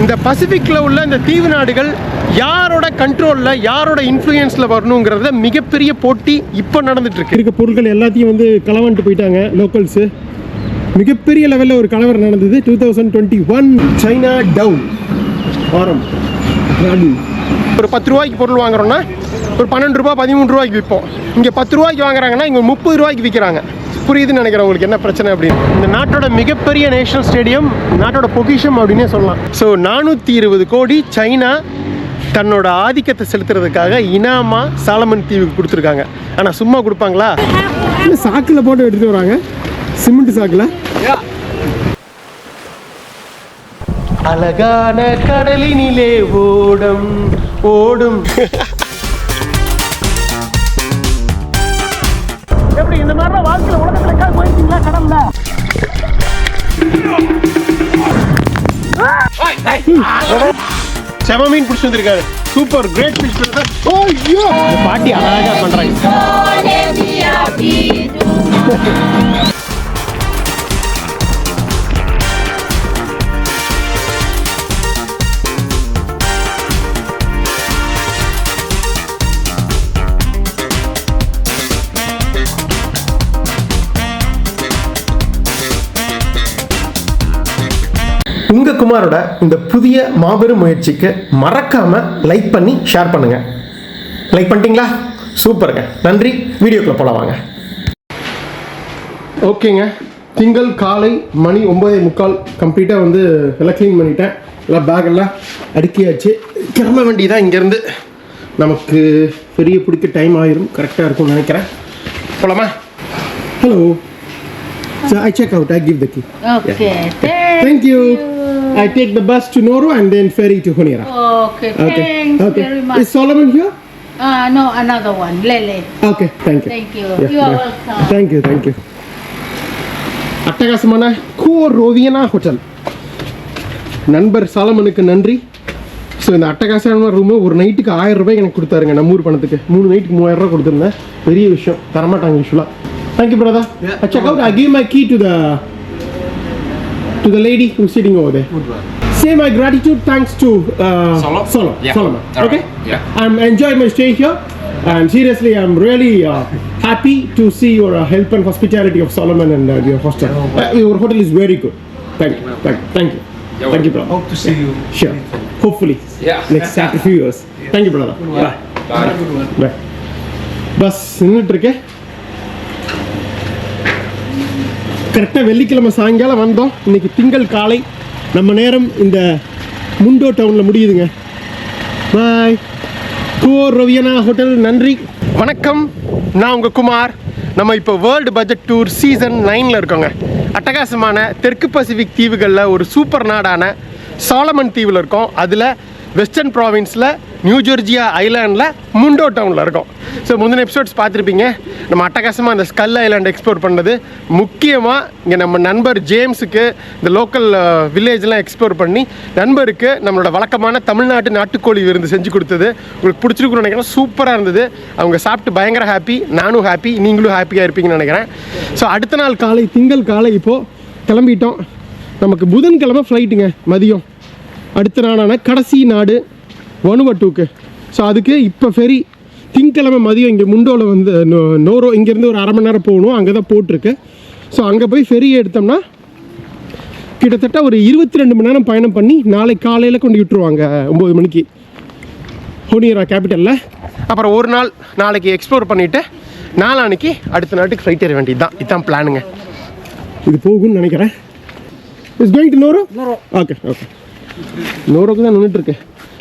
இந்த பசிபிக்கில் உள்ள இந்த தீவு நாடுகள் யாரோட கண்ட்ரோலில் யாரோட இன்ஃப்ளூயன்ஸில் வரணுங்கிறத மிகப்பெரிய போட்டி இப்போ நடந்துகிட்ருக்கு. இருக்க பொருட்கள் எல்லாத்தையும் வந்து களவாண்டு போயிட்டாங்க லோக்கல்ஸு. மிகப்பெரிய லெவலில் ஒரு கலவரம் நடந்தது 2021 சைனா டவுன் வாரம். ஒரு 10 ரூபாய்க்கு பொருள் வாங்குறோன்னா ஒரு 12 ரூபா 13 ரூபாய்க்கு விற்போம். இங்கே 10 ரூபாய்க்கு வாங்குறாங்கன்னா இங்கே 30 ரூபாய்க்கு விற்கிறாங்க. புரியுதுன்னு நினைக்கிறேன் உங்களுக்கு என்ன பிரச்சனை அப்படின்னு. இந்த நாட்டோட மிகப்பெரிய நேஷனல் ஸ்டேடியம் நாட்டோட பொக்கிஷம் அப்படின்னே சொல்லலாம். ஸோ 420 கோடி சைனா தன்னோட ஆதிக்கத்தை செலுத்துறதுக்காக இனாமா சாலமன் தீவுக்கு கொடுத்துருக்காங்க. ஆனால் சும்மா கொடுப்பாங்களா? சாக்கில் போட்டு எடுத்துட்டு வராங்க, சிமெண்ட் சாக்கில். அழகான கடலினிலே ஓடும் ஓடும். எப்படி இந்த மாதிரிலாம் வாழ்க்கையில் உலகத்தில் எங்காவது போயிருக்கீங்களா? கடல்ல செம மீன் பிடிச்சி வந்திருக்காரு. Super great fish. பாட்டி அழகா பண்றாங்க. உங்கள் குமாரோட இந்த புதிய மாபெரும் முயற்சிக்கு மறக்காமல் லைக் பண்ணி ஷேர் பண்ணுங்கள். லைக் பண்ணிட்டீங்களா? சூப்பருங்க, நன்றி. வீடியோக்குள்ளே போகலாம் வாங்க. ஓகேங்க, திங்கள் காலை மணி 9:45 கம்ப்ளீட்டாக வந்து எல்லாம் க்ளீன் பண்ணிட்டேன். எல்லாம் பேக்கெல்லாம் அடுக்கியாச்சு. கிளம்ப வேண்டியதான் இங்கேருந்து. நமக்கு பெரிய பிடிக்க டைம் ஆயிரும், கரெக்டாக இருக்கும்னு நினைக்கிறேன். போகலாமா? Hello. So I check out, I give the key. Okay. Yeah. Thank you. I take the bus to Noro and then ferry to Honiara. Okay, thanks very much. Is Solomon here? No, another one, Lele. Okay, thank you. Thank you. Yeah, You are yeah. welcome. Thank you. அட்டகாசமான கோரோவியனா hotel. நண்பர் சாலமனுக்கு நன்றி. So இந்த அட்டகாசமான room ஒரு நைட்டுக்கு 1000 ரூபாய்க்கு எனக்கு கொடுத்தாருங்க. நம்ம ஊர் பணத்துக்கு 3 நைட்டுக்கு 3000 ரூபா கொடுத்துருந்தேன். பெரிய விஷயம், தரமாட்டாங்க யூஸ்வலாக. Thank you, brother. Yeah. I check out. I give my key to the lady who's sitting over there. Say my gratitude, thanks to Solomon. Yeah. Solomon. Okay. Yeah. I'm enjoying my stay here, and seriously, I'm really happy to see your help and hospitality of Solomon and your hostel. Your hotel is very good. Thank you. Thank you. Thank you, brother. Hope to see you. Sure. Hopefully. Yeah. Next after few years. Thank you, brother. Bye. Bye. Bus நின்றுட்டு இருக்கேன். கரெக்டாக வெள்ளிக்கிழமை சாயங்காலம் வந்தோம். இன்றைக்கி திங்கள் காலை. நம்ம நேரம் இந்த முண்டோ டவுனில் முடியுதுங்க. பாய். கோரோவியனா ஹோட்டல். நன்றி, வணக்கம். நான் உங்கள் குமார். நம்ம இப்போ வேர்ல்டு பட்ஜெட் டூர் சீசன் 9 இருக்கோங்க. அட்டகாசமான தெற்கு பசிபிக் தீவுகளில் ஒரு சூப்பர் நாடான சாலமன் தீவில் இருக்கோம். அதில் வெஸ்டர்ன் ப்ராவின்ஸில் நியூ ஜார்ஜியா ஐலாண்டில் முண்டோ டவுனில் இருக்கோம். ஸோ முந்தின எபிசோட்ஸ் பார்த்துருப்பீங்க. நம்ம அட்டகாசமாக அந்த ஸ்கல் ஐலாண்ட் எக்ஸ்ப்ளோர் பண்ணது. முக்கியமாக இங்கே நம்ம நண்பர் ஜேம்ஸுக்கு இந்த லோக்கல் வில்லேஜ்லாம் எக்ஸ்ப்ளோர் பண்ணி நண்பருக்கு நம்மளோட வழக்கமான தமிழ்நாட்டு நாட்டுக்கோழி விருந்து செஞ்சு கொடுத்தது. உங்களுக்கு பிடிச்சிருக்குன்னு நினைக்கிறேன். சூப்பராக இருந்தது. அவங்க சாப்பிட்டு பயங்கர ஹாப்பி. நானும் ஹாப்பி, நீங்களும் ஹாப்பியாக இருப்பீங்கன்னு நினைக்கிறேன். ஸோ அடுத்த நாள் காலை, திங்கள் காலை இப்போது கிளம்பிட்டோம். நமக்கு புதன்கிழமை ஃப்ளைட்டுங்க மதியம். அடுத்த நாளான கடைசி நாடு வனுவட்டுக்கு. ஸோ அதுக்கு இப்போ ஃபெரி திங்கக்கிழமை மதியம் இங்கே முண்டோவில் வந்து நோரோ இங்கேருந்து ஒரு 1/2 மணி நேரம் போகணும். அங்கே தான் போட்டிருக்கு. ஸோ அங்கே போய் ஃபெரி எடுத்தோம்னா கிட்டத்தட்ட ஒரு 22 மணி நேரம் பயணம் பண்ணி நாளைக்கு காலையில் கொண்டு விட்டுருவாங்க 9 மணிக்கு ஹோனியரா கேபிட்டலில். அப்புறம் ஒரு நாள் நாளைக்கு எக்ஸ்ப்ளோர் பண்ணிவிட்டு நாளான்னைக்கு அடுத்த நாட்டுக்கு ஃப்ளைட் ஏற வேண்டியது தான். இதுதான் பிளானுங்க. இது போகும்னு நினைக்கிறேன். Is going to Noro. Okay. நோரோக்கு தான் நின்றுட்டுருக்கு.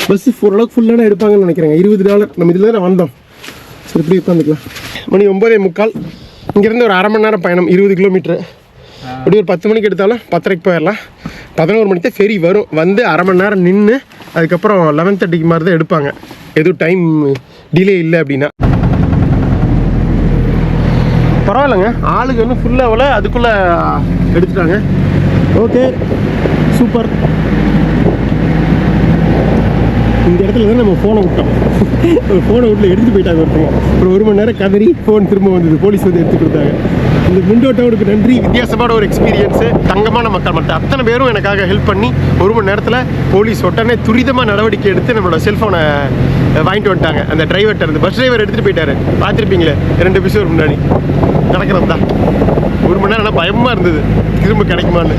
பஸ்ஸு ஓரளவுக்கு ஃபுல்லாக எடுப்பாங்கன்னு நினைக்கிறேங்க. $20. நம்ம இதில் தான் வந்தோம். சரி, இப்படி உட்காந்துக்கலாம். மணி 9:45. இங்கேருந்து ஒரு 1/2 மணி நேரம் பயணம், 20 கிலோமீட்ரு. அப்படி ஒரு 10 மணிக்கு எடுத்தாலும் 10:30 போயிடலாம். 11 மணிக்கு தான் ஃபெரி வரும். வந்து 1/2 மணி நேரம் நின்று அதுக்கப்புறம் 11:30 மாதிரி தான் எடுப்பாங்க, எதுவும் டைம் டிலே இல்லை அப்படின்னா. பரவாயில்லைங்க, ஆளுங்க இன்னும் ஃபுல்லாகல, அதுக்குள்ளே எடுத்துட்டாங்க. Okay, super. இந்த இடத்துல தான் நம்ம ஃபோனை விட்டோம். ஃபோனை வீட்டில் எடுத்துகிட்டு போயிட்டாங்க ஒருத்தவங்க. ஒரு 1 மணி நேரம் கதறி ஃபோன் திரும்ப வந்தது. போலீஸ் வந்து எடுத்து கொடுத்தாங்க. இந்த முண்டோ டவுனுக்கு நன்றி. வித்தியாசமான ஒரு எக்ஸ்பீரியன்ஸு. தங்கமான மக்கள் மட்டும் அத்தனை பேரும் எனக்காக ஹெல்ப் பண்ணி 1 மணி நேரத்தில் போலீஸ் உடனே துரிதமாக நடவடிக்கை எடுத்து நம்மளோட செல்ஃபோனை வாங்கிட்டு வந்துட்டாங்க. அந்த டிரைவர்கிட்ட இருந்து பஸ் டிரைவர் எடுத்துகிட்டு போயிட்டாரு. பார்த்துருப்பீங்களே 2 எபிசோட் முன்னாடி நடக்கிறது தான். 1 மணி நேரம் ஆனால் பயமாக இருந்தது திரும்ப கிடைக்குமான்னு.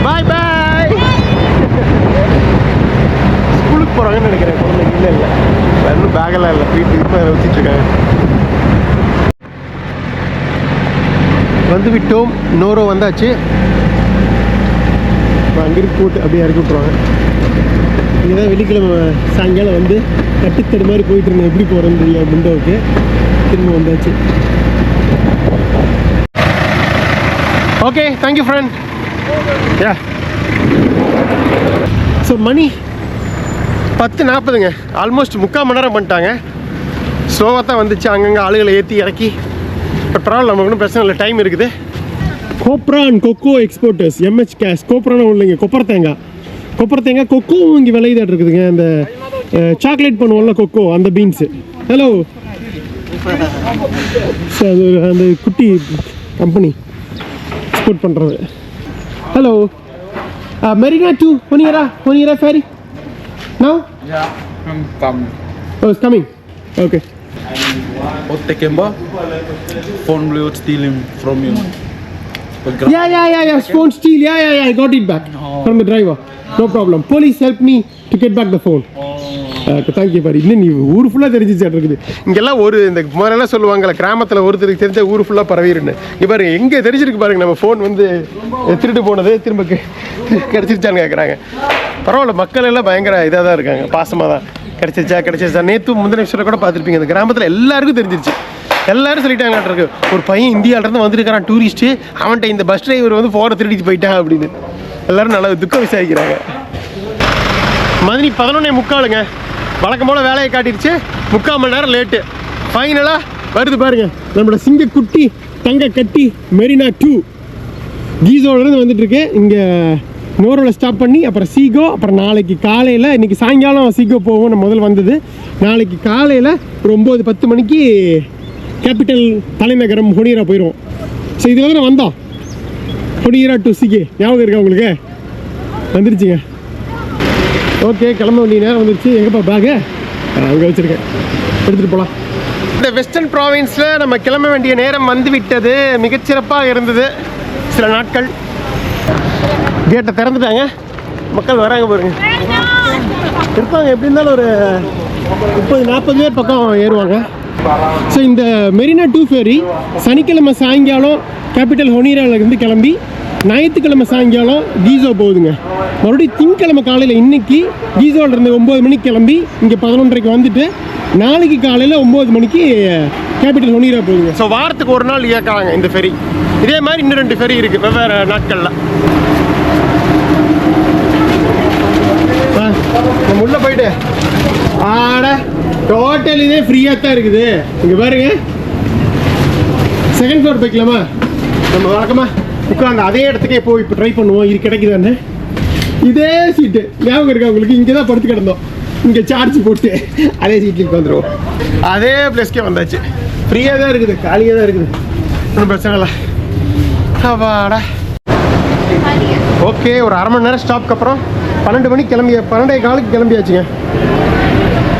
பாய் பாய். ஸ்கூலுக்கு போகிறாங்கன்னு நினைக்கிறேன் குழந்தைங்க. இல்லை இல்லை இன்னும் பேக்கெல்லாம் இல்லை, வீட்டுக்கு இப்போ வச்சுட்டு இருக்காங்க. வந்து விட்டோம். நோரோ வந்தாச்சு. அங்கிருந்து போட்டு அப்படியே இறக்கி விட்ருவாங்க. இங்கே தான் வெள்ளிக்கிழமை சாயங்காலம் வந்து கட்டுத்தடு மாதிரி போயிட்டு இருந்தேன். எப்படி போகிறேன்னு தெரியாது முண்டோவுக்கு. திரும்ப வந்தாச்சு. Okay, thank you friend. Yeah so மணி 10:40ங்க. ஆல்மோஸ்ட் 3/4 மணி நேரம் பண்ணிட்டாங்க. ஸ்லோவாக தான் வந்துச்சு. அங்கங்கே ஆளுகளை ஏற்றி இறக்கி. இப்போ பரவாயில்ல, நமக்கு ஒன்றும் பிரச்சனை இல்லை, டைம் இருக்குது. Kopran kho kho exporters MH case. கோப்ரானும் இல்லைங்க, கொப்பரை தேங்காய் கொக்கோவும் இங்கே விளையாட்டு இருக்குதுங்க. அந்த சாக்லேட் பண்ணுவோம்ல கொக்கோ, அந்த பீன்ஸு. ஹலோ சார், அது அந்த குட்டி கம்பெனி எக்ஸ்போர்ட் பண்ணுறது. Hello Marina to Honiara ferry now? Yeah, come. Oh, it's coming. Okay. What taken ba? Phone will stealing from you. Yeah. Phone steal. Yeah. I got it back from the driver. No problem. Police helped me to get back the phone. Thank you பாரு. இன்னும் நீ ஊர் ஃபுல்லாக தெரிஞ்சிச்சாட்டு இருக்குது. இங்கெல்லாம் ஒரு இந்த மாதிரிலாம் சொல்லுவாங்கல்ல, கிராமத்தில் ஒருத்தருக்கு தெரிஞ்ச ஊர் ஃபுல்லாக பரவிடுன்னு. இங்கே பாருங்க எங்கே தெரிஞ்சிருக்கு பாருங்க. நம்ம ஃபோன் வந்து திருட்டு போனது திரும்ப கிடச்சிருச்சான்னு கேட்குறாங்க. பரவாயில்ல, மக்கள் எல்லாம் பயங்கர இதாக தான் இருக்காங்க, பாசமாக தான். கிடச்சிருச்சா நேற்று முந்தின விஷயம் கூட பார்த்துருப்பீங்க. இந்த கிராமத்தில் எல்லாருக்கும் தெரிஞ்சிருச்சு. எல்லாரும் சொல்லிட்டாங்களாட்டிருக்கு, ஒரு பையன் இந்தியாவிலேருந்து வந்துருக்கான் டூரிஸ்ட்டு, அவன்கிட்ட இந்த பஸ் டிரைவர் வந்து ஃபோனை திருடிட்டு போயிட்டான் அப்படின்னு எல்லாரும் நல்லா துக்கம் விசாரிக்கிறாங்க. மதினி 11:45ங்க. வழக்கம் போல் வேலையை காட்டிடுச்சு. 3/4 மணி நேரம் லேட்டு. ஃபைனலாக வருது பாருங்க நம்மளோட சிங்கக்குட்டி தங்க கட்டி மெரினா 2 கீசோலேருந்து வந்துட்டுருக்கு. இங்கே நோரோவில் ஸ்டாப் பண்ணி அப்புறம் சீகோ, அப்புறம் நாளைக்கு காலையில், இன்றைக்கி சாயங்காலம் சீகோ போவோம். நம்ம முதல்ல வந்தது. நாளைக்கு காலையில் ஒரு 9-10 மணிக்கு கேபிட்டல் தலைநகரம் ஹொனியரா போயிடுவோம். ஸோ இதில் தானே வந்தோம், ஹொனியரா டு சீகே. ஞாபகம் இருக்கா உங்களுக்கு? வந்துருச்சுங்க. ஓகே, கிளம்ப வேண்டிய நேரம் வந்துருச்சு. எங்கேப்பா பேகு? அங்கே வச்சுருக்கேன், எடுத்துகிட்டு போகலாம். இந்த வெஸ்டர்ன் ப்ராவின்ஸில் நம்ம கிளம்ப வேண்டிய நேரம் வந்து விட்டது. மிகச்சிறப்பாக இருந்தது சில நாட்கள். கேட்டை திறந்துட்டாங்க, மக்கள் வராங்க பாருங்க. இருப்பாங்க, எப்படி இருந்தாலும் ஒரு 30-40 பேர் பக்கம் ஏறுவாங்க. ஸோ இந்த மெரினா 2 ஃபேரி சனிக்கிழமை சாயங்காலம் கேபிட்டல் ஹொனியராலேருந்து கிளம்பி ஞாயிற்றுக்கிழமை சாயங்காலம் கீசோ போகுதுங்க. மறுபடியும் திங்கக்கிழமை காலையில் இன்னைக்கு கீசோவிலேருந்து 9 மணிக்கு கிளம்பி இங்கே 11:30க்கு வந்துட்டு நாளைக்கு காலையில் 9 மணிக்கு கேபிட்டல் ஹொனியரா போகுதுங்க. ஸோ வாரத்துக்கு ஒரு நாள் இயக்காங்க இந்த ஃபெரி. இதே மாதிரி இன்னும் 2 ஃபெரி இருக்குது வெவ்வேறு நாட்களில். நம்ம உள்ளே போயிட்டு டோட்டல் இதே ஃப்ரீயாக தான் இருக்குது. இங்கே பாருங்க, செகண்ட் ஃப்ளோர் போய்க்கலாமா? நம்ம வழக்கமாக உட்காந்து அதே இடத்துக்கே போய் இப்போ ட்ரை பண்ணுவோம். இது கிடைக்குதானே? இதே சீட்டு ஞாபகம் இருக்கா உங்களுக்கு? இங்கே தான் படுத்து கிடந்தோம். இங்கே சார்ஜ் போட்டு அதே சீட்லேயே உட்காந்துருவோம். அதே பிளேஸ்க்கே வந்தாச்சு. ஃப்ரீயாக தான் இருக்குது, காலியாக தான் இருக்குது, ஒன்றும் பிரச்சனை இல்லை. வாடா. ஓகே, ஒரு 1/2 மணி நேரம் ஸ்டாப்க்கு அப்புறம் 12 மணிக்கு 12:15 கிளம்பியாச்சுங்க.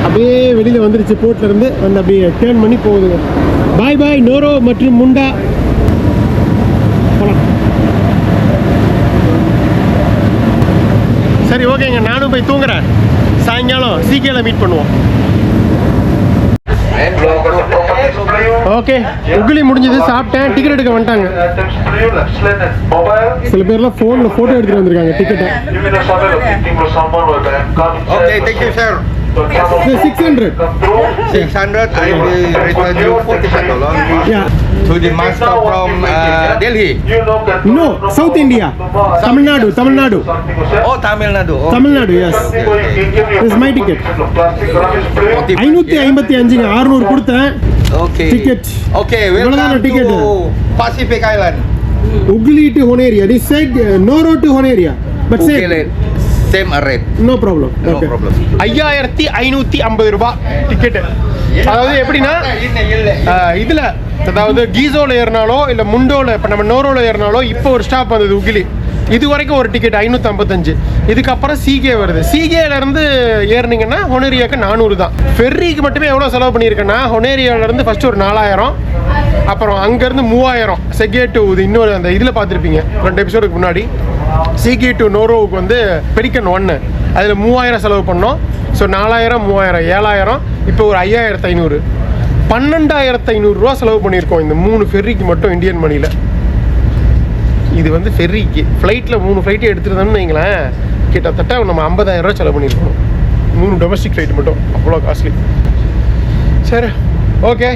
அப்படியே வெளியில் வந்துருச்சு போர்ட்லேருந்து வந்து அப்படியே டேர்ன் பண்ணி போகுதுங்க. பாய் பாய் நோரோ மற்றும் முண்டா. போகலாம். சரி, ஓகேங்க, நானும் போய் தூங்குறேன். சாயங்காலம் சீக்கிரம் மீட் பண்ணுவோம். ஓகே, உகுலி முடிஞ்சது, சாப்பிட்டேன். டிக்கெட் எடுக்க வந்துட்டாங்க. சில பேர்லாம் ஃபோனில் ஃபோட்டோ எடுத்துகிட்டு வந்திருக்காங்க டிக்கெட்டை. Okay, thank you, sir. 600. I will return you $45. Yeah. To the master from Delhi. No, South India. Tamil Nadu. Oh, Tamil Nadu. Oh. Tamil Nadu, yes. This is my ticket. 555 600 கொடுத்தேன். Okay. Ticket. Okay, இவ்வளவுதான welcome ticket? to Pacific Island. Ugli to Honiara. This said Noro to Honiara. But Okay, same. same rate. No problem. No Okay. problem. 5550 ரூபாய் ticket. அதாவது எப்படின்னா இதில் அதாவது கீசோவில் ஏறினாலோ இல்லை முண்டோவில் இப்போ நம்ம நோரோவில் ஏறினாலோ இப்போ ஒரு ஸ்டாப் வந்தது உகிலி. இது வரைக்கும் ஒரு டிக்கெட் 555. இதுக்கப்புறம் சிகே வருது. சிகேலேருந்து ஏறினீங்கன்னா ஹொனேரியாவுக்கு 400 தான். ஃபெர்ரிக்கு மட்டுமே எவ்வளோ செலவு பண்ணியிருக்கேன்னா ஹொனேரியாவிலேருந்து ஃபஸ்ட்டு ஒரு 4000, அப்புறம் அங்கேருந்து 3000 செகே டு இது இன்னொரு அந்த இதில் பார்த்துருப்பீங்க 2 எபிசோடுக்கு முன்னாடி. சிகே டு நோரோவுக்கு வந்து பெரிக்கன் 1 அதில் 3000 செலவு பண்ணோம். ஸோ 4000 3000 7000, இப்போ ஒரு 5500 12500 ரூபா செலவு பண்ணியிருக்கோம் இந்த 3 ஃபெர்ரிக்கு மட்டும் இந்தியன் மணியில். இது வந்து ஃபெர்ரிக்கு. ஃப்ளைட்டில் 3 ஃப்ளைட்டு எடுத்துருந்தோம்னு வைங்களேன், கிட்டத்தட்ட நம்ம 50000 ரூபா செலவு பண்ணியிருக்கோம் 3 டொமஸ்டிக் ஃப்ளைட் மட்டும். அவ்வளோ காஸ்ட்லி. சரி ஓகே.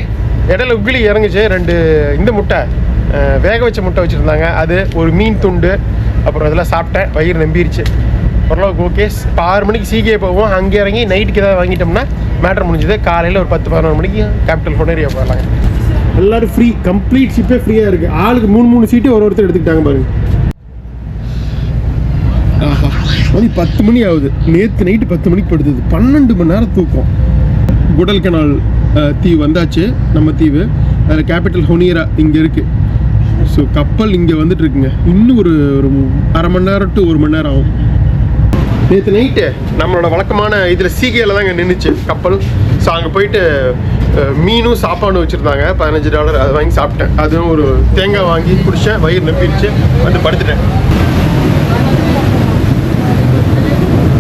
இடையில உகிலி இறங்குச்சு. 2 இந்த முட்டை வேக வச்ச முட்டை வச்சுருந்தாங்க, அது ஒரு மீன் துண்டு, அப்புறம் அதெல்லாம் சாப்பிட்டேன். வயிறு நம்பிருச்சு ஓரளவுக்கு. ஓகே. இப்போ 6 மணிக்கு சிகே போவோம். அங்கே இறங்கி நைட்டுக்கு ஏதாவது வாங்கிட்டோம்னா மேட்ரு முடிஞ்சது. காலையில் ஒரு 10-11 மணிக்கு கேபிட்டல் ஹொனேரியா போகலாங்க. எல்லாரும் ஃப்ரீ, கம்ப்ளீட் ஷிப்பே ஃப்ரீயாக இருக்குது. ஆளுக்கு 3 சீட்டு ஒருத்தர் எடுத்துக்கிட்டாங்க பாருங்க. ஆஹா, மணி 10 மணி ஆகுது. நேற்று நைட்டு 10 மணிக்கு படுத்தது. 12 மணி நேரம் தூக்கம். குடல் கனால் தீவு வந்தாச்சு, நம்ம தீவு. அதில் கேபிட்டல் ஹொனேரா இங்கே இருக்குது. ஸோ கப்பல் இங்கே வந்துட்டு இருக்குங்க. இன்னும் ஒரு அரை மணி நேரம் டு 1 மணி நேரம் ஆகும். நேற்று நைட்டு நம்மளோட வழக்கமான இதில் சீகையில் தாங்க நின்றுச்சு கப்பல். ஸோ அங்கே போயிட்டு மீனும் சாப்பாடும் வச்சுருந்தாங்க, $15. அதை வாங்கி சாப்பிட்டேன். அதுவும் ஒரு தேங்காய் வாங்கி குடித்தேன். வயிறு நம்பிடுச்சு, வந்து படுத்துட்டேன்.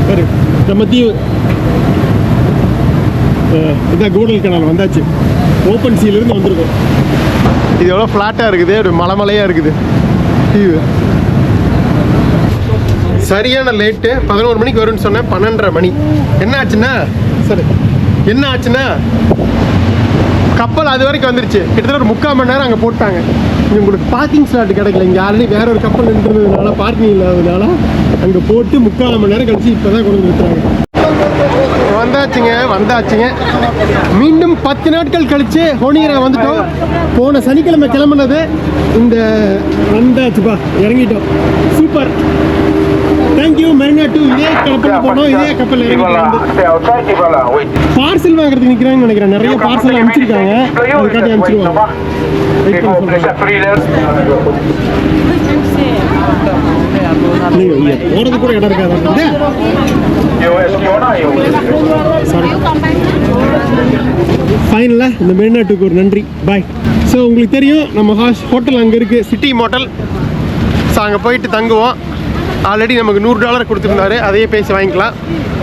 சரி, நம்ம தீவு இதான் கூடல் கனால் வந்தாச்சு. ஓப்பன் சீலேருந்து வந்திருக்கோம். இது எவ்வளோ ஃப்ளாட்டாக இருக்குது, ஒரு மலையாக இருக்குது தீவு. சரியான லேட்டு. 11 மணிக்கு வரும்னு சொன்னேன், 12:30 மணி. என்ன ஆச்சுன்னா கப்பல் அது வரைக்கும் வந்துருச்சு. கிட்டத்தட்ட ஒரு 3/4 மணி நேரம் அங்கே போட்டாங்க. உங்களுக்கு பார்க்கிங் ஸ்லாட் கிடைக்கல. இங்கே ஆல்ரெடி வேற ஒரு கப்பல் நின்றுறதுனால பார்க்கிங் இல்லாததுனால அங்கே போட்டு 3/4 மணி நேரம் கழிச்சு இப்போ தான் கொண்டு வந்துருக்காங்க. வந்தாச்சுங்க. மீண்டும் 10 நாட்கள் கழிச்சு ஹொனேரியா வந்துட்டோம். போன சனிக்கிழமை கிளம்புனது. இந்த வந்தாச்சுப்பா, இறங்கிட்டோம். சூப்பர். Thank you Marina too. இதே கப்பலில் போனோம், இதே கப்பலில் பார்சல் வாங்குறதுக்கு நிற்கிறாங்கன்னு நினைக்கிறேன். நிறைய பார்சல் அனுப்பிச்சிருக்காங்க, அதுக்காண்டி அனுப்பிச்சிருவாங்க. போகிறது கூட இடம் இருக்காது. ஃபைனலாக இந்த மெரினா டூக்கு ஒரு நன்றி. பாய். ஸோ உங்களுக்கு தெரியும் நம்ம ஹோட்டல் அங்கே இருக்குது, சிட்டி மோட்டல். ஸோ அங்கே போயிட்டு தங்குவோம். ஆல்ரெடி நமக்கு $100 கொடுத்துருந்தாரு, அதையே பேசி வாங்கிக்கலாம்.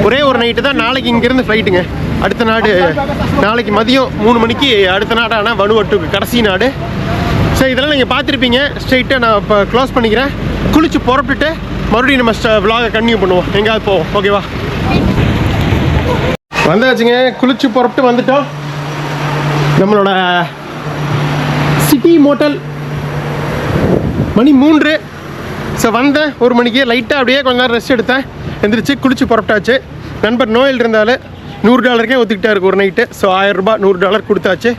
ஒரே ஒரு நைட்டு தான். நாளைக்கு இங்கேருந்து ஃப்ளைட்டுங்க. அடுத்த நாடு நாளைக்கு மதியம் 3 மணிக்கு அடுத்த நாடான வனுவட்டுக்கு, கடைசி நாடு. ஸோ இதெல்லாம் நீங்கள் பார்த்துருப்பீங்க. ஸ்ட்ரெயிட்டாக நான் இப்போ க்ளோஸ் பண்ணிக்கிறேன். குளிச்சு புறப்பட்டுட்டு மறுபடியும் நம்ம விலாகை கன்டினியூ பண்ணுவோம். எங்கேயாவது போவோம். ஓகேவா? வந்தாச்சுங்க. குளிச்சு புறப்பட்டு வந்துட்டோம். நம்மளோட சிட்டி மோட்டல். மணி 3. ஸோ வந்தேன் 1 மணிக்கு. லைட்டாக அப்படியே கொஞ்ச நேரம் ரெஸ்ட் எடுத்தேன். எந்திரிச்சு குளிச்சு புறப்பட்டாச்சு. நண்பர் நோயில் இருந்தாலும் $100 ஒத்துக்கிட்டாருக்கு ஒரு நைட்டு. ஸோ $1000 $100 கொடுத்தாச்சு,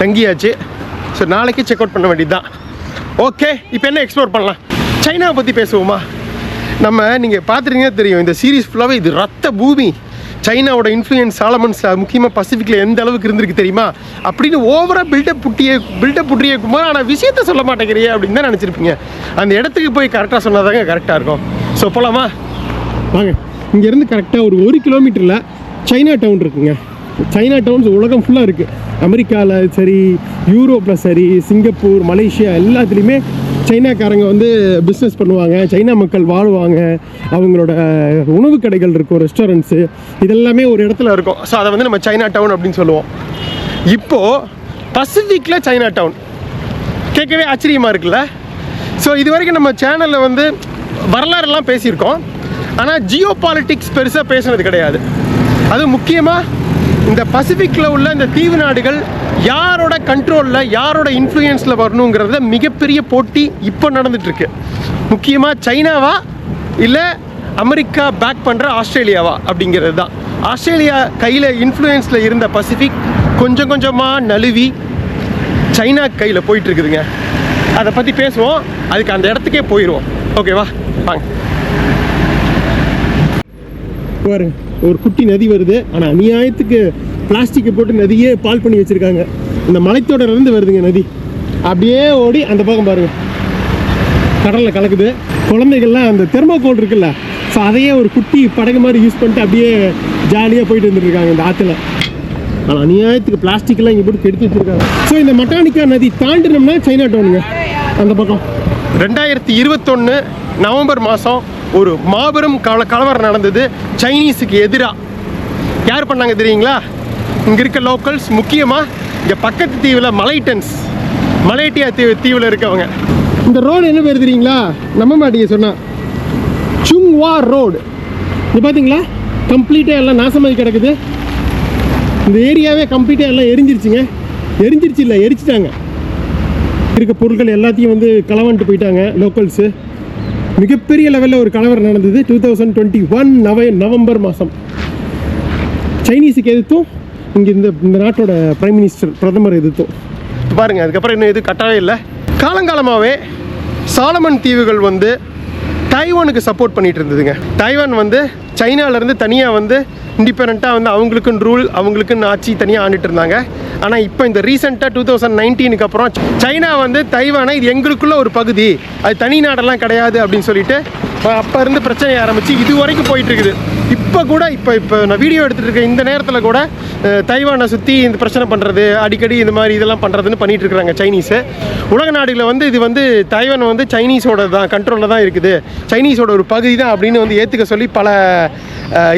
தங்கியாச்சு. ஸோ நாளைக்கு செக் அவுட் பண்ண வேண்டியது தான். ஓகே, இப்போ என்ன எக்ஸ்ப்ளோர் பண்ணலாம்? சைனாவை பற்றி பேசுவோமா? நீங்கள் பார்த்துருக்கீங்க தெரியும், இந்த சீரீஸ் ஃபுல்லாகவே இது ரத்த பூமி. சைனாவோட இன்ஃப்ளூயன்ஸ் சாலமன்ஸ் முக்கியமாக பசிபிக்கில் எந்த அளவுக்கு இருந்திருக்கு தெரியுமா அப்படின்னு ஓவராக பில்டப் புட்டியே குமார். ஆனால் விஷயத்த சொல்ல மாட்டேங்கிறியே அப்படின்னு தான் நினச்சிருப்பீங்க. அந்த இடத்துக்கு போய் கரெக்டாக சொன்னாதாங்க கரெக்டாக இருக்கும். ஸோ போகலாமா? வாங்க. இங்கேருந்து கரெக்டாக ஒரு 1 கிலோமீட்டரில் சைனா டவுன் இருக்குங்க. சைனா டவுன்ஸ் உலகம் ஃபுல்லாக இருக்குது. அமெரிக்காவில் சரி, யூரோப்பில் சரி, சிங்கப்பூர், மலேசியா எல்லாத்துலேயுமே சைனாக்காரங்க வந்து பிஸ்னஸ் பண்ணுவாங்க. சைனா மக்கள் வாழ்வாங்க. அவங்களோட உணவு கடைகள் இருக்கும், ரெஸ்டாரண்ட்ஸு, இதெல்லாமே ஒரு இடத்துல இருக்கும். ஸோ அதை வந்து நம்ம சைனா டவுன் அப்படின்னு சொல்லுவோம். இப்போது பசிபிக்கில் சைனா டவுன் கேட்கவே ஆச்சரியமாக இருக்குல்ல? ஸோ இது வரைக்கும் நம்ம சேனலில் வந்து வரலாறுலாம் பேசியிருக்கோம். ஆனால் ஜியோ பாலிட்டிக்ஸ் பெருசாக பேசுனது கிடையாது. அது முக்கியமாக இந்த பசிபிக்கில் உள்ள இந்த தீவு நாடுகள் யாரோட கண்ட்ரோலில், யாரோட இன்ஃப்ளூயன்ஸில் வரணுங்கிறத மிகப்பெரிய போட்டி இப்போ நடந்துகிட்ருக்கு. முக்கியமாக சைனாவா இல்லை அமெரிக்கா பேக் பண்ணுற ஆஸ்திரேலியாவா அப்படிங்கிறது தான். ஆஸ்திரேலியா கையில் இன்ஃப்ளூயன்ஸில் இருந்த பசிபிக் கொஞ்சம் கொஞ்சமாக நழுவி சைனா கையில் போயிட்டுருக்குதுங்க. அதை பற்றி பேசுவோம். அதுக்கு அந்த இடத்துக்கே போயிடுவோம். ஓகேவா? வாங்க. பாருங்க, ஒரு குட்டி நதி வருது. ஆனால் அநியாயத்துக்கு பிளாஸ்டிக்கை போட்டு நதியே பால் பண்ணி வச்சுருக்காங்க. இந்த மலைத்தொடர்லேருந்து வருதுங்க நதி, அப்படியே ஓடி அந்த பக்கம் பாருங்கள் கடலில் கலக்குது. குழந்தைகள்லாம் அந்த தெர்மோகோல் இருக்குல்ல, ஸோ அதையே ஒரு குட்டி படகு மாதிரி யூஸ் பண்ணிட்டு அப்படியே ஜாலியாக போயிட்டு வந்துட்டுருக்காங்க இந்த ஆற்றுல. ஆனால் அநியாயத்துக்கு பிளாஸ்டிக்லாம் இங்கே போட்டு கெடுத்து வச்சுருக்காங்க. ஸோ இந்த மட்டானிக்கா நதி தாண்டினோம்னா சைனா டவுனுங்க அந்த பக்கம். 2021 நவம்பர் மாதம் ஒரு மாபெரும் கலவரம் நடந்தது சைனீஸுக்கு எதிராக. யார் பண்ணாங்க தெரியுங்களா? இங்கே இருக்க லோக்கல்ஸ், முக்கியமாக இங்கே பக்கத்து தீவில் மலேட்டியா தீவில் இருக்கவங்க. இந்த ரோடு என்ன பேர் தெரியுங்களா? நம்ப மாட்டீங்க சொன்னால் சுங்வா ரோடு. இது பார்த்தீங்களா கம்ப்ளீட்டாக எல்லாம் நாசமாகி கிடக்குது. இந்த ஏரியாவே கம்ப்ளீட்டாக எல்லாம் எரிச்சிட்டாங்க. இருக்க பொருட்கள் எல்லாத்தையும் வந்து களவாண்டு போயிட்டாங்க லோக்கல்ஸு. மிகப்பெரிய லெவலில் ஒரு கலவரம் நடந்தது 2021 நவம்பர் மாதம். சைனீஸுக்கு எதிர்த்தும் இங்கே இந்த நாட்டோட பிரைம் மினிஸ்டர் பிரதமர் எதிர்த்தும் பாருங்கள். அதுக்கப்புறம் இன்னும் எதுவும் கட்டவே இல்லை. காலங்காலமாகவே சாலமன் தீவுகள் வந்து தைவானுக்கு சப்போர்ட் பண்ணிகிட்டு இருந்ததுங்க. தைவான் வந்து சைனாவிலேருந்து தனியாக வந்து இண்டிபெண்ட்டாக வந்து அவங்களுக்குன்னு ரூல், அவங்களுக்குன்னு ஆட்சி தனியாக ஆண்டுட்டு இருந்தாங்க. ஆனால் இப்போ இந்த ரீசெண்டாக 2019 அப்புறம் சைனா வந்து தைவானை இது எங்களுக்குள்ள ஒரு பகுதி, அது தனி நாடெல்லாம் கிடையாது அப்படின்னு சொல்லிட்டு அப்போ இருந்து பிரச்சனை ஆரம்பித்து இது வரைக்கும் போயிட்டுருக்குது. இப்போ நான் வீடியோ எடுத்துகிட்டு இருக்கேன் இந்த நேரத்தில் கூட தைவானை சுற்றி இந்த பிரச்சனை பண்ணுறது, அடிக்கடி இந்த மாதிரி இதெல்லாம் பண்ணுறதுன்னு பண்ணிகிட்டு இருக்கிறாங்க சைனீஸு. உலக நாடுகளில் வந்து இது வந்து தைவான் வந்து சைனீஸோட தான் கண்ட்ரோலில் தான் இருக்குது, சைனீஸோட ஒரு பகுதி தான் அப்படின்னு வந்து ஏற்றுக்க சொல்லி பல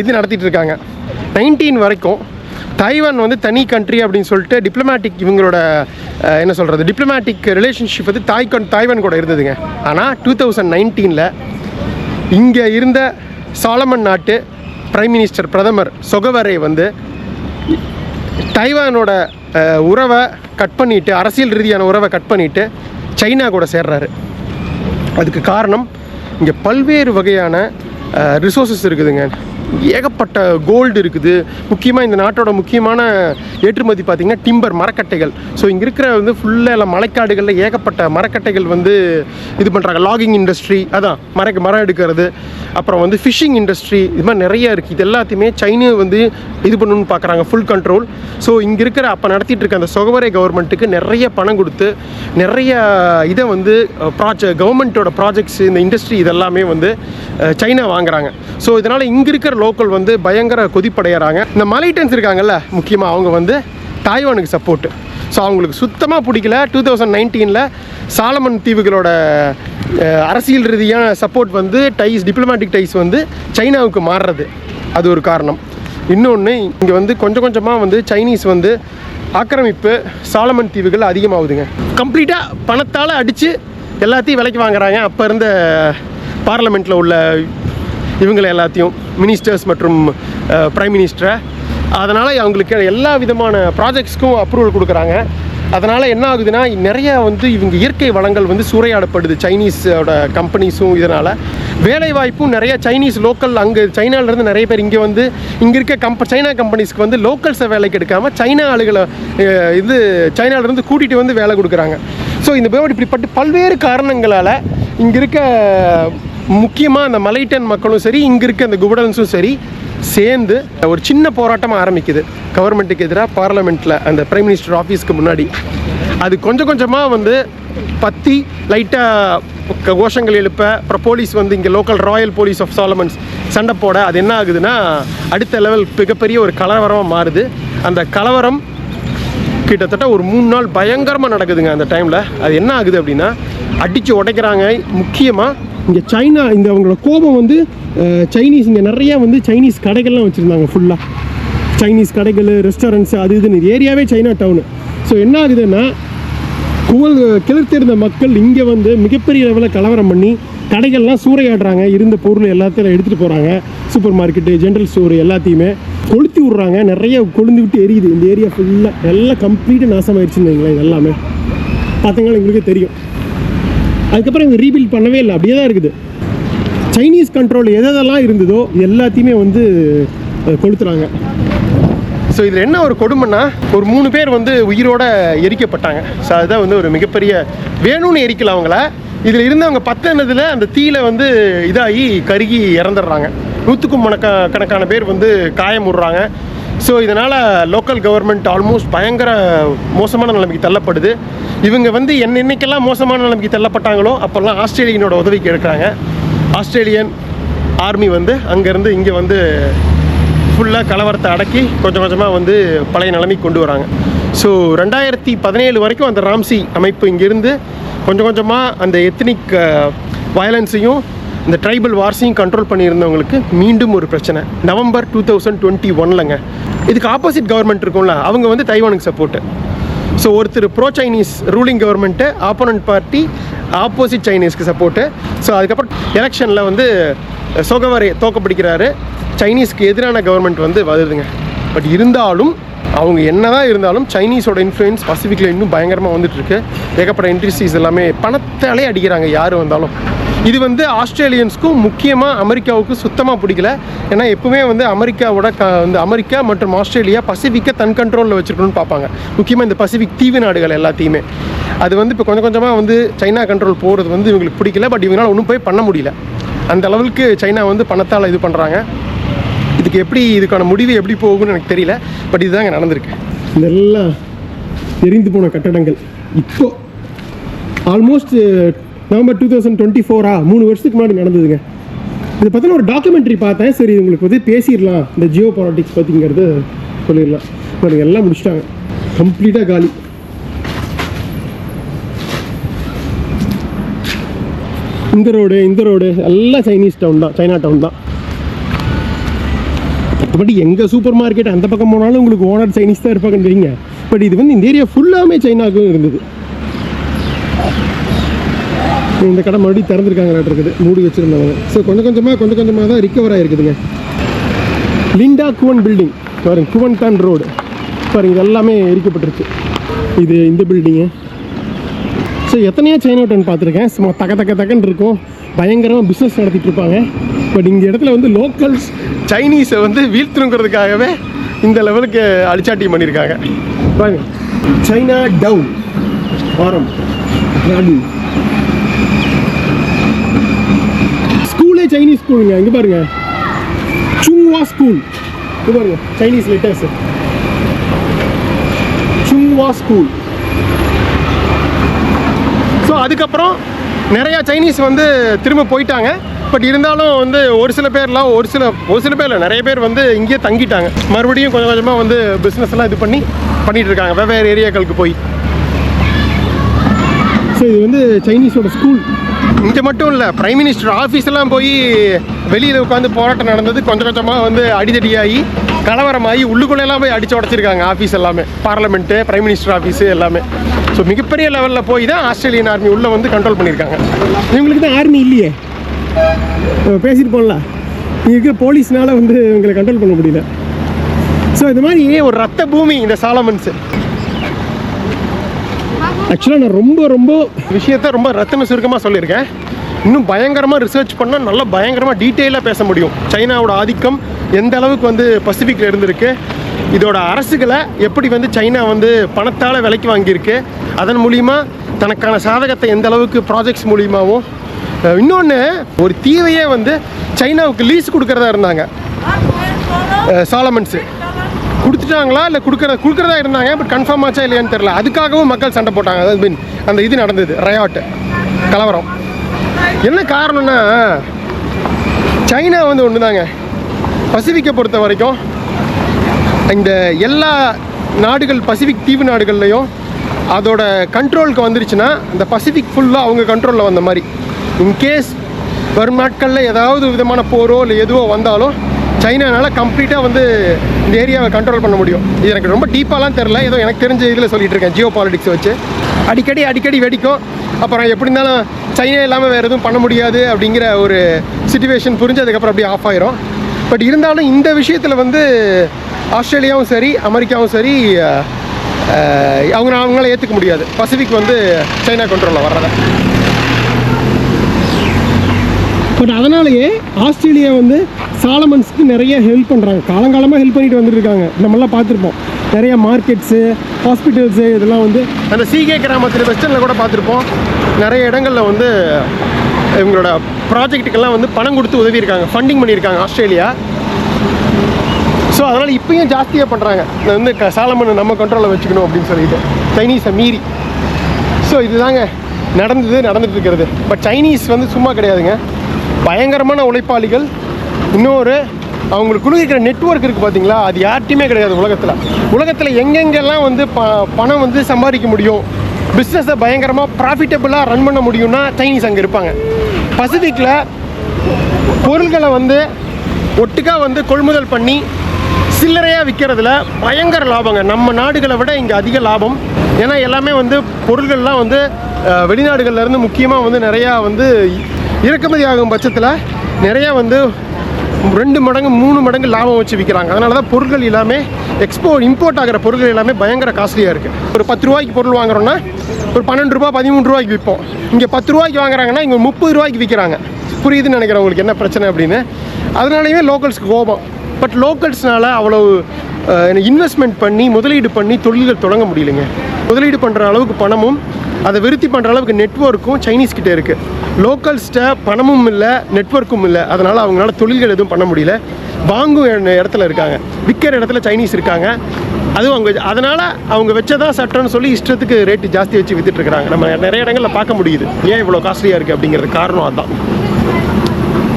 இது நடத்திட்டு இருக்காங்க. 19 வரைக்கும் தைவான் வந்து தனி கண்ட்ரி அப்படின்னு சொல்லிட்டு டிப்ளமேட்டிக் இவங்களோட என்ன சொல்கிறது டிப்ளமேட்டிக் ரிலேஷன்ஷிப் வந்து தைவான் கூட இருந்ததுங்க. ஆனால் 2019 இங்கே இருந்த சாலமன் நாட்டு பிரைம் மினிஸ்டர் பிரதமர் சொகவரே வந்து தைவானோட உறவை கட் பண்ணிவிட்டு, அரசியல் ரீதியான உறவை கட் பண்ணிவிட்டு சைனா கூட சேர்றாரு. அதுக்கு காரணம் இங்கே பல்வேறு வகையான ரிசோர்ஸஸ் இருக்குதுங்க. ஏகப்பட்ட கோல்டு இருக்குது. முக்கியமாக இந்த நாட்டோட முக்கியமான ஏற்றுமதி பார்த்திங்கன்னா டிம்பர், மரக்கட்டைகள். ஸோ இங்கே இருக்கிற வந்து ஃபுல்லாக எல்லாம் மலைக்காடுகளில் ஏகப்பட்ட மரக்கட்டைகள் வந்து இது பண்ணுறாங்க. லாகிங் இண்டஸ்ட்ரி, அதான் மரம் எடுக்கிறது, அப்புறம் வந்து ஃபிஷிங் இண்டஸ்ட்ரி, இது மாதிரி நிறைய இருக்குது. இது எல்லாத்தையுமே சைனா வந்து இது பண்ணணும்னு பார்க்குறாங்க, ஃபுல் கண்ட்ரோல். ஸோ இங்கே இருக்கிற அப்போ நடத்திட்டு இருக்க அந்த சொகவரே கவர்மெண்ட்டுக்கு நிறைய பணம் கொடுத்து நிறைய இதை வந்து கவர்மெண்ட்டோட ப்ராஜெக்ட்ஸ், இந்த இண்டஸ்ட்ரி இதெல்லாமே வந்து சைனா வாங்குறாங்க. ஸோ இதனால் இங்கே இருக்கிற லோக்கல் வந்து பயங்கர கொதிப்படைகிறாங்க. இந்த மலைட்டன்ஸ் இருக்காங்கல்ல, முக்கியமாக அவங்க வந்து தாய்வானுக்கு சப்போர்ட்டு. ஸோ அவங்களுக்கு சுத்தமாக பிடிக்கல. 2019 சாலமன் தீவுகளோட அரசியல் ரீதியான சப்போர்ட் வந்து டிப்ளமேட்டிக் டைஸ் வந்து சைனாவுக்கு மாறுறது, அது ஒரு காரணம். இன்னொன்று, இங்கே வந்து கொஞ்சம் கொஞ்சமாக வந்து சைனீஸ் வந்து ஆக்கிரமிப்பு சாலமன் தீவுகள் அதிகமாகுதுங்க. கம்ப்ளீட்டாக பணத்தால் அடித்து எல்லாத்தையும் விலைக்கு வாங்குறாங்க. அப்போ இருந்த பார்லமெண்ட்டில் உள்ள இவங்களை எல்லாத்தையும், மினிஸ்டர்ஸ் மற்றும் பிரைம் மினிஸ்டரை. அதனால் அவங்களுக்கு எல்லா விதமான ப்ராஜெக்ட்ஸ்க்கும் அப்ரூவல் கொடுக்குறாங்க. அதனால் என்ன ஆகுதுன்னா, நிறையா வந்து இவங்க இயற்கை வளங்கள் வந்து சூறையாடப்படுது சைனீஸோட கம்பெனிஸும். இதனால் வேலைவாய்ப்பும் நிறைய சைனீஸ் லோக்கல், அங்கே சைனாவிலேருந்து நிறைய பேர் இங்கே வந்து இங்கே இருக்க சைனா கம்பெனிஸ்க்கு வந்து லோக்கல்ஸை வேலைக்கு எடுக்காமல் சைனா ஆளுகளை சைனாவிலேருந்து கூட்டிகிட்டு வந்து வேலை கொடுக்குறாங்க. ஸோ இந்த இப்படிப்பட்ட பல்வேறு காரணங்களால் இங்கே இருக்க முக்கியமாக அந்த மலைட்டன் மக்களும் சரி, இங்கே இருக்க அந்த குபடன்ஸும் சரி சேர்ந்து ஒரு சின்ன போராட்டமாக ஆரம்பிக்குது கவர்மெண்ட்டுக்கு எதிராக பார்லமெண்ட்டில், அந்த பிரைம் மினிஸ்டர் ஆஃபீஸ்க்கு முன்னாடி. அது கொஞ்சம் கொஞ்சமாக வந்து பற்றி லைட்டாக கோஷங்கள் எழுப்ப, அப்புறம் போலீஸ் வந்து இங்கே local Royal police of Solomon's சண்டை போட, அது என்ன ஆகுதுன்னா அடுத்த லெவல் மிகப்பெரிய ஒரு கலவரமாக மாறுது. அந்த கலவரம் கிட்டத்தட்ட ஒரு 3 நாள் பயங்கரமாக நடக்குதுங்க. அந்த டைமில் அது என்ன ஆகுது அப்படின்னா, அடித்து உடைக்கிறாங்க. முக்கியமாக இங்கே சைனா, இந்த அவங்களோட கோபம் வந்து சைனீஸ், இங்கே நிறையா வந்து சைனீஸ் கடைகள்லாம் வச்சுருந்தாங்க. ஃபுல்லாக சைனீஸ் கடைகள், ரெஸ்டாரண்ட்ஸு, அது இதுன்னு ஏரியாவே சைனா டவுனு. ஸோ என்ன ஆகுதுன்னா, கிளர்த்திருந்த மக்கள் இங்கே வந்து மிகப்பெரிய லெவலில் கலவரம் பண்ணி கடைகள்லாம் சூறையாடுறாங்க. இருந்த பொருள் எல்லாத்தையும் எடுத்துகிட்டு போகிறாங்க. சூப்பர் மார்க்கெட்டு, ஜென்ரல் ஸ்டோரு எல்லாத்தையுமே கொளுத்தி விட்றாங்க. நிறைய கொழுந்து விட்டு எரியுது இந்த ஏரியா ஃபுல்லாக. எல்லாம் கம்ப்ளீட்டாக நாசமாகிடுச்சுன்னு வைங்களேன். இது எல்லாமே பார்த்தீங்கன்னா எங்களுக்கே தெரியும். அதுக்கப்புறம் இவங்க ரீபில்ட் பண்ணவே இல்லை, அப்படியே தான் இருக்குது. சைனீஸ் கண்ட்ரோல் எதெல்லாம் இருந்ததோ எல்லாத்தையுமே வந்து கொளுத்துறாங்க. ஸோ இதில் என்ன ஒரு கொடுமைன்னா, ஒரு 3 பேர் வந்து உயிரோடு எரிக்கப்பட்டாங்க. ஸோ அதுதான் வந்து ஒரு மிகப்பெரிய, வேணும்னு எரிக்கல அவங்கள. இதில் இருந்தவங்க 10 அந்த தீயில வந்து இதாகி கருகி இறந்துடுறாங்க. 100க்கும் கணக்கான பேர் வந்து காயம் விடுறாங்க. ஸோ இதனால் லோக்கல் கவர்மெண்ட் ஆல்மோஸ்ட் பயங்கர மோசமான நிலைமைக்கு தள்ளப்படுது. இவங்க வந்து என்னைக்கெல்லாம் மோசமான நிலைமைக்கு தள்ளப்பட்டாங்களோ அப்போல்லாம் ஆஸ்திரேலியனோட உதவிக்கு எடுக்கிறாங்க. ஆஸ்திரேலியன் ஆர்மி வந்து அங்கேருந்து இங்கே வந்து ஃபுல்லாக கலவரத்தை அடக்கி கொஞ்சம் கொஞ்சமாக வந்து பழைய நிலைமைக்கு கொண்டு வராங்க. ஸோ 2017 வரைக்கும் அந்த ராம்சி அமைப்பு இங்கேருந்து கொஞ்சம் கொஞ்சமாக அந்த எத்னிக் வயலன்ஸையும் இந்த ட்ரைபல் வார்ஸையும் கண்ட்ரோல் பண்ணியிருந்தவங்களுக்கு மீண்டும் ஒரு பிரச்சனை. நவம்பர் 2021லங்க இதுக்கு ஆப்போசிட் கவர்மெண்ட் இருக்கும்ல, அவங்க வந்து தைவானுக்கு சப்போர்ட்டு. ஸோ ஒருத்தர் pro Chinese ruling government, opponent party opposite சைனீஸ்க்கு சப்போர்ட்டு. ஸோ அதுக்கப்புறம் எலெக்ஷனில் வந்து சோகவரே தோக்கப்பிடிக்கிறாரு. சைனீஸ்க்கு எதிரான கவர்மெண்ட் வந்து வருதுங்க. பட் இருந்தாலும் அவங்க என்னதான் இருந்தாலும் சைனீஸோட இன்ஃப்ளூயன்ஸ் பசிபிக்கில் இன்னும் பயங்கரமாக வந்துட்டுருக்கு. ஏகப்பட்ட இண்டஸ்ட்ரீஸ் எல்லாமே பணத்தாலே அடிக்கிறாங்க யார் வந்தாலும். இது வந்து ஆஸ்திரேலியன்ஸ்க்கும் முக்கியமாக அமெரிக்காவுக்கும் சுத்தமாக பிடிக்கல. ஏன்னா எப்பவுமே வந்து அமெரிக்காவோட வந்து அமெரிக்கா மற்றும் ஆஸ்திரேலியா பசிபிக்கை தன் கண்ட்ரோலில் வச்சுருக்கணும்னு பார்ப்பாங்க. முக்கியமாக இந்த பசிபிக் தீவு நாடுகள் எல்லாத்தையுமே. அது வந்து இப்போ கொஞ்சம் கொஞ்சமாக வந்து சைனா கண்ட்ரோல் போகிறது வந்து இவங்களுக்கு பிடிக்கல. பட் இவங்களால் ஒன்றும் போய் பண்ண முடியல. அந்த அளவுக்கு சைனா வந்து பணத்தால் இது பண்ணுறாங்க. இதுக்கு எப்படி இதுக்கான முடிவு எப்படி போகும்னு எனக்கு தெரியல. பட் இதுதாங்க நடந்திருக்கு. இதெல்லாம் எரிந்து போன கட்டடங்கள் இப்போ ஆல்மோஸ்ட் நவம்பர் 2024 3 வருஷத்துக்கு முன்னாடி நடந்ததுங்க. இதை பற்றின ஒரு டாக்குமெண்ட்ரி பார்த்தேன். சரி உங்களுக்கு வந்து பேசிடலாம் இந்த ஜியோ பாலிட்டிக்ஸ் பற்றிங்கிறது சொல்லிடலாம். பாருங்க எல்லாம் முடிச்சிட்டாங்க, கம்ப்ளீட்டாக காலி. இந்த ரோடு எல்லாம் சைனீஸ் டவுன் தான், சைனா டவுன் தான். மற்றபடி எங்கள் சூப்பர் மார்க்கெட் அந்த பக்கம் போனாலும் உங்களுக்கு ஓனர் சைனீஸ் தான் இருப்பாங்கன்றீங்க. பட் இது வந்து இந்த ஏரியா ஃபுல்லாமே சைனாவுக்கும் இருந்தது. இந்த கடை மறுபடியும் திறந்துருக்காங்களாட்டு இருக்குது, மூடி வச்சுருந்தவங்க. ஸோ கொஞ்சம் கொஞ்சமாக தான் ரிக்கவர் ஆகிருக்குதுங்க. லிண்டா குவன் பில்டிங் பாருங்க, குவன் தான் ரோடு பாருங்க, இது எல்லாமே எரிக்கப்பட்டிருக்கு. இது இந்த பில்டிங்கு. ஸோ எத்தனையோ சைனா டவுன் பார்த்துருக்கேன். சும்மா தக்கன்னு இருக்கும், பயங்கரமாக பிஸ்னஸ் நடத்திட்டு இருப்பாங்க. பட் இந்த இடத்துல வந்து லோக்கல்ஸ் சைனீஸை வந்து வீழ்த்துணுங்கிறதுக்காகவே இந்த லெவலுக்கு அடிச்சாட்டியம் பண்ணியிருக்காங்க. பாருங்க, சைனா டவுன் வாரம் நாடு ஸ்கூலே சைனீஸ் ஸ்கூலுங்க. இங்கே பாருங்க, சுங்வா ஸ்கூல். இது பாருங்க சைனீஸ் லெட்டர்ஸ், சுங்வா ஸ்கூல். ஸோ அதுக்கப்புறம் நிறையா சைனீஸ் வந்து திரும்ப போயிட்டாங்க. பட் இருந்தாலும் வந்து ஒரு சில பேரில் நிறைய பேர் வந்து இங்கேயே தங்கிட்டாங்க. மறுபடியும் கொஞ்சம் கொஞ்சமாக வந்து பிஸ்னஸ்லாம் இது பண்ணிகிட்டு இருக்காங்க வெவ்வேறு ஏரியாக்களுக்கு போய். ஸோ இது வந்து சைனீஸோட ஸ்கூல். இங்கே மட்டும் இல்லை, பிரைம் மினிஸ்டர் ஆஃபீஸெல்லாம் போய் வெளியில் உட்காந்து போராட்டம் நடந்தது. கொஞ்சம் கொஞ்சமாக வந்து அடிதடியாகி கலவரமாகி உள்ளுக்குள்ளெல்லாம் போய் அடித்து உடச்சிருக்காங்க ஆஃபீஸ் எல்லாமே, பார்லமெண்ட்டு, பிரைம் மினிஸ்டர் ஆஃபீஸு எல்லாமே. ஸோ மிகப்பெரிய லெவலில் போய் தான் ஆஸ்திரேலியன் ஆர்மி உள்ளே வந்து கண்ட்ரோல் பண்ணியிருக்காங்க. இவங்களுக்கு தான் ஆர்மி இல்லையே, பேசிட்டு போகல, இங்கே இருக்கிற போலீஸ்னால வந்து இவங்களை கண்ட்ரோல் பண்ண முடியல. ஸோ இது மாதிரி ஒரு ரத்த பூமி இந்த சாலமன்ஸு. ஆக்சுவலாக நான் ரொம்ப விஷயத்த ரொம்ப ரத்தன சுருக்கமாக சொல்லியிருக்கேன். இன்னும் பயங்கரமாக ரிசர்ச் பண்ணால் நல்லா பயங்கரமாக டீட்டெயிலாக பேச முடியும். சைனாவோட ஆதிக்கம் எந்த அளவுக்கு வந்து பசிபிக்கில் இருந்திருக்கு, இதோட அரசுகளை எப்படி வந்து சைனா வந்து பணத்தால் விலைக்கு வாங்கியிருக்கு, அதன் மூலிமா தனக்கான சாதகத்தை எந்த அளவுக்கு ப்ராஜெக்ட்ஸ் மூலியமாகவும். இன்னொன்று, ஒரு தீவையே வந்து சைனாவுக்கு லீஸ் கொடுக்குறதா இருந்தாங்க சாலமன்ஸு. கொடுத்துட்டாங்களா இல்லை கொடுக்குறதா இருந்தாங்க. பட் கன்ஃபார்ம் ஆச்சா இல்லையான்னு தெரில. அதுக்காகவும் மக்கள் சண்டை போட்டாங்க. அதாவது அந்த இது நடந்தது, ரயாட்டு கலவரம். என்ன காரணம்னா, சைனா வந்து ஒன்று தாங்க, பசிபிக்கை பொறுத்த வரைக்கும் இந்த எல்லா நாடுகள் பசிபிக் தீவு நாடுகள்லையும் அதோட கண்ட்ரோலுக்கு வந்துருச்சுன்னா இந்த பசிபிக் ஃபுல்லாக அவங்க கண்ட்ரோலில் வந்த மாதிரி. இன்கேஸ் வரும் நாட்களில் ஏதாவது விதமான போரோ இல்லை எதுவோ வந்தாலும் சைனானால் கம்ப்ளீட்டாக வந்து இந்த ஏரியாவை கண்ட்ரோல் பண்ண முடியும். இது எனக்கு ரொம்ப டீப்பாலாம் தெரில, ஏதோ எனக்கு தெரிஞ்ச இதில் சொல்லிகிட்டு இருக்கேன். ஜியோ பாலிட்டிக்ஸ் வச்சு அடிக்கடி வெடிக்கும். அப்புறம் எப்படி இருந்தாலும் சைனா இல்லாமல் வேறு எதுவும் பண்ண முடியாது அப்படிங்கிற ஒரு சிச்சுவேஷன் புரிஞ்சு அதுக்கப்புறம் அப்படியே ஆஃப் ஆயிரும். பட் இருந்தாலும் இந்த விஷயத்தில் வந்து ஆஸ்திரேலியாவும் சரி அமெரிக்காவும் சரி அவங்களால ஏற்றுக்க முடியாது பசிபிக் வந்து சைனா கண்ட்ரோலில் வர்றதை. பட் அதனாலேயே ஆஸ்திரேலியா வந்து சாலமன்ஸ்க்கு நிறைய ஹெல்ப் பண்ணுறாங்க. காலங்காலமாக ஹெல்ப் பண்ணிட்டு வந்துருக்காங்க. நம்மளாம் பார்த்துருப்போம் நிறையா மார்க்கெட்ஸு, ஹாஸ்பிட்டல்ஸு, இதெல்லாம் வந்து அந்த சீகே கிராமத்தில் வெஸ்டர்னில் கூட பார்த்துருப்போம். நிறைய இடங்களில் வந்து இவங்களோட ப்ராஜெக்ட்டுக்கெல்லாம் வந்து பணம் கொடுத்து உதவி இருக்காங்க, ஃபண்டிங் பண்ணியிருக்காங்க ஆஸ்திரேலியா. ஸோ அதனால் இப்பயும் ஜாஸ்தியாக பண்ணுறாங்க. இது வந்து சாலமன் நம்ம கண்ட்ரோலில் வச்சுக்கணும் அப்படின்னு சொல்லிட்டு சைனீஸை மீறி. ஸோ இதுதாங்க நடந்துட்டு இருக்கிறது. பட் சைனீஸ் வந்து சும்மா கிடையாதுங்க, பயங்கரமான உழைப்பாளிகள். இன்னொரு அவங்களுக்கு கொடுக்குற நெட்வொர்க் இருக்குது பார்த்தீங்களா, அது யார்ட்டையுமே கிடையாது உலகத்தில் எங்கெங்கெல்லாம் வந்து பணம் வந்து சம்பாதிக்க முடியும், பிஸ்னஸை பயங்கரமாக ப்ராஃபிட்டபுளாக ரன் பண்ண முடியும்னா சைனீஸ் அங்கே இருப்பாங்க. பசிபிக்கில் பொருள்களை வந்து ஒட்டுக்கா வந்து கொள்முதல் பண்ணி சில்லறையாக விற்கிறதுல பயங்கர லாபங்க. நம்ம நாடுகளை விட இங்கே அதிக லாபம். ஏன்னா எல்லாமே வந்து பொருள்கள்லாம் வந்து வெளிநாடுகள்லேருந்து முக்கியமாக வந்து நிறையா வந்து இறக்குமதி ஆகும் பட்சத்தில் நிறையா வந்து 2 மடங்கு 3 மடங்கு லாபம் வச்சு விற்கிறாங்க. அதனால தான் பொருட்கள் எல்லாமே இம்போர்ட் ஆகிற பொருட்கள் எல்லாமே பயங்கர காஸ்ட்லியாக இருக்குது. ஒரு 10 ரூபாய்க்கு பொருள் வாங்குறோன்னா ஒரு 12 ரூபா 13 ரூபாய்க்கு விற்போம். இங்கே 10 ரூபாய்க்கு வாங்குறாங்கன்னா இங்கே 30 ரூபாய்க்கு விற்கிறாங்க. புரியுதுன்னு நினைக்கிறேன் உங்களுக்கு என்ன பிரச்சனை அப்படின்னு. அதனாலேயே லோக்கல்ஸ்க்கு கோபம். பட் லோக்கல்ஸ்னால் அவ்வளோ இன்வெஸ்ட்மெண்ட் பண்ணி முதலீடு பண்ணி தொழில்கள் தொடங்க முடியலைங்க. முதலீடு பண்ணுற அளவுக்கு பணமும் அதை விருத்தி பண்ணுற அளவுக்கு நெட்வொர்க்கும் சைனீஸ்கிட்ட இருக்குது. லோக்கல்ஸ்கிட்ட பணமும் இல்லை, நெட்வொர்க்கும் இல்லை. அதனால் அவங்களால தொழில்கள் எதுவும் பண்ண முடியல. வாங்கும் இடத்துல இருக்காங்க, விற்கிற இடத்துல சைனீஸ் இருக்காங்க. அதுவும் அவங்க அதனால் அவங்க வச்சதான் சட்டம்னு சொல்லி இஷ்டத்துக்கு ரேட்டு ஜாஸ்தி வச்சு விற்றுட்ருக்குறாங்க. நம்ம நிறைய இடங்களில் பார்க்க முடியுது ஏன் இவ்வளோ காஸ்ட்லியாக இருக்குது அப்படிங்கிறது காரணம் அதுதான்.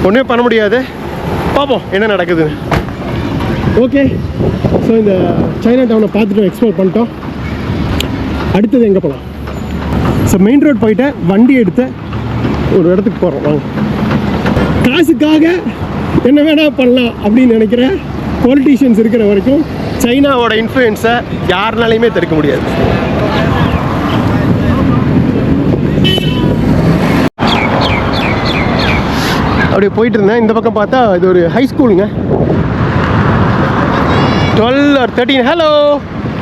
ஒன்றுமே பண்ண முடியாது. பார்ப்போம் என்ன நடக்குதுன்னு. ஓகே, ஸோ இந்த சைனா டவுனை பார்த்துட்டோம், எக்ஸ்ப்ளோர் பண்ணிட்டோம். அடுத்தது எங்கே போகலாம்? ஸோ மெயின் ரோட் போயிட்டு வண்டி எடுத்து ஒரு இடத்துக்கு போகிறோம். வாங்க. காசுக்காக என்ன வேணால் பண்ணலாம் அப்படின்னு நினைக்கிற பொலிட்டீஷியன்ஸ் இருக்கிற வரைக்கும் சைனாவோட இன்ஃப்ளூயன்ஸை யாருனாலையுமே தடுக்க முடியாது. அப்படியே போயிட்டு இருந்தேன். இந்த பக்கம் பார்த்தா இது ஒரு ஹை ஸ்கூலுங்க. 12 or 13 ஹலோ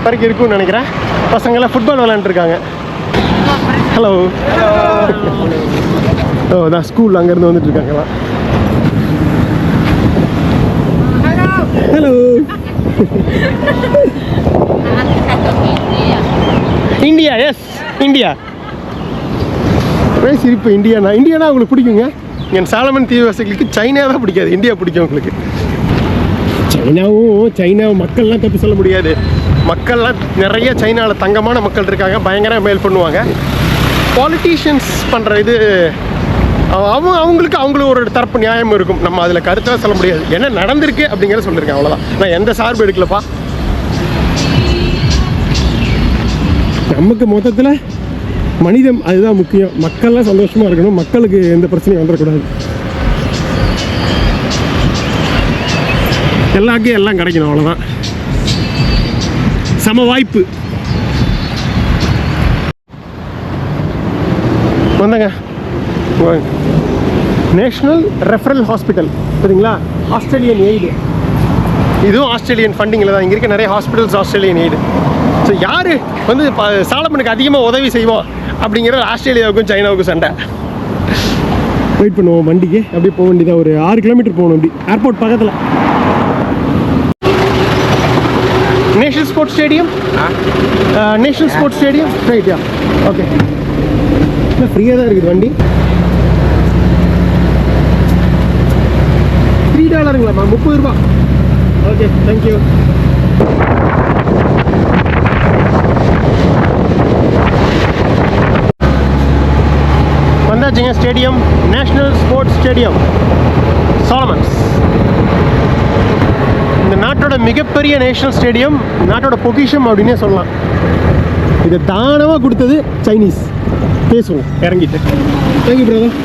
வரைக்கும் இருக்குன்னு நினைக்கிறேன். பசங்களாம் ஃபுட்பால் விளாண்டுருக்காங்க. ஹலோ ஓ தான் ஸ்கூல் அங்கேருந்து வந்துட்டு இருக்காங்களா. Hello India. Yes India. சிரிப்பு. இந்தியானா உங்களுக்கு பிடிக்குங்க. என் சாலமன் தீவிரவாசிகளுக்கு சைனா தான் பிடிக்காது, இந்தியா பிடிக்கும் உங்களுக்கு. சைனாவும் மக்கள்லாம் தப்பு சொல்ல முடியாது. மக்கள்லாம் நிறைய சைனாவில் தங்கமான மக்கள் இருக்காங்க, பயங்கர மேல் பண்ணுவாங்க. பாலிட்டிஷியன்ஸ் பண்ணுற இது அவங்களுக்கு ஒரு தரப்பு நியாயம் இருக்கும். நம்ம அதில் கருத்தாக சொல்ல முடியாது. என்ன நடந்திருக்கு அப்படிங்கிறத சொல்லியிருக்கேன், அவ்வளோதான். நான் எந்த சார்பு எடுக்கலப்பா. நமக்கு மொத்தத்தில் மனிதம் அதுதான் முக்கியம். மக்கள்லாம் சந்தோஷமாக இருக்கணும், மக்களுக்கு எந்த பிரச்சனையும் வந்துடக்கூடாது. எல்லாருக்கும் எல்லாம் கிடைக்கணும், அவ்வளோதான். சம வாய்ப்பு. வந்தங்க நேஷ்னல் ரெஃபரல் ஹாஸ்பிட்டல் சரிங்களா, ஆஸ்திரேலியன் எய்டு. இதுவும் ஆஸ்திரேலியன் ஃபண்டிங்கில் தான். இங்கே இருக்க நிறைய ஹாஸ்பிட்டல்ஸ் ஆஸ்திரேலியன் எய்டு. ஸோ யார் வந்து சாலமனுக்கு அதிகமாக உதவி செய்வோம் அப்படிங்கிறது ஆஸ்திரேலியாவுக்கும் சைனாவுக்கும் சண்டை. வெயிட் பண்ணுவோம் வண்டிக்கு. அப்படியே போக வேண்டியதான். ஒரு 6 கிலோமீட்டர் போகணும். அப்படி ஏர்போர்ட் பக்கத்தில். National sports stadium. National sports stadium right. Yeah okay. ஃப்ரீயாக தான் இருக்குது வண்டி. $3ங்களாம்மா, 30 ரூபா. Okay thank you. வந்தாச்சுங்க stadium, national sports stadium Solomon's. இந்த நாட்டோட மிகப்பெரிய நேஷனல் ஸ்டேடியம், நாட்டோட பொக்கிஷம் அப்படின்னே சொல்லலாம். இதை தானமாக கொடுத்தது சைனீஸ். பேசுவோம் இறங்கிட்டு. Thank you brother.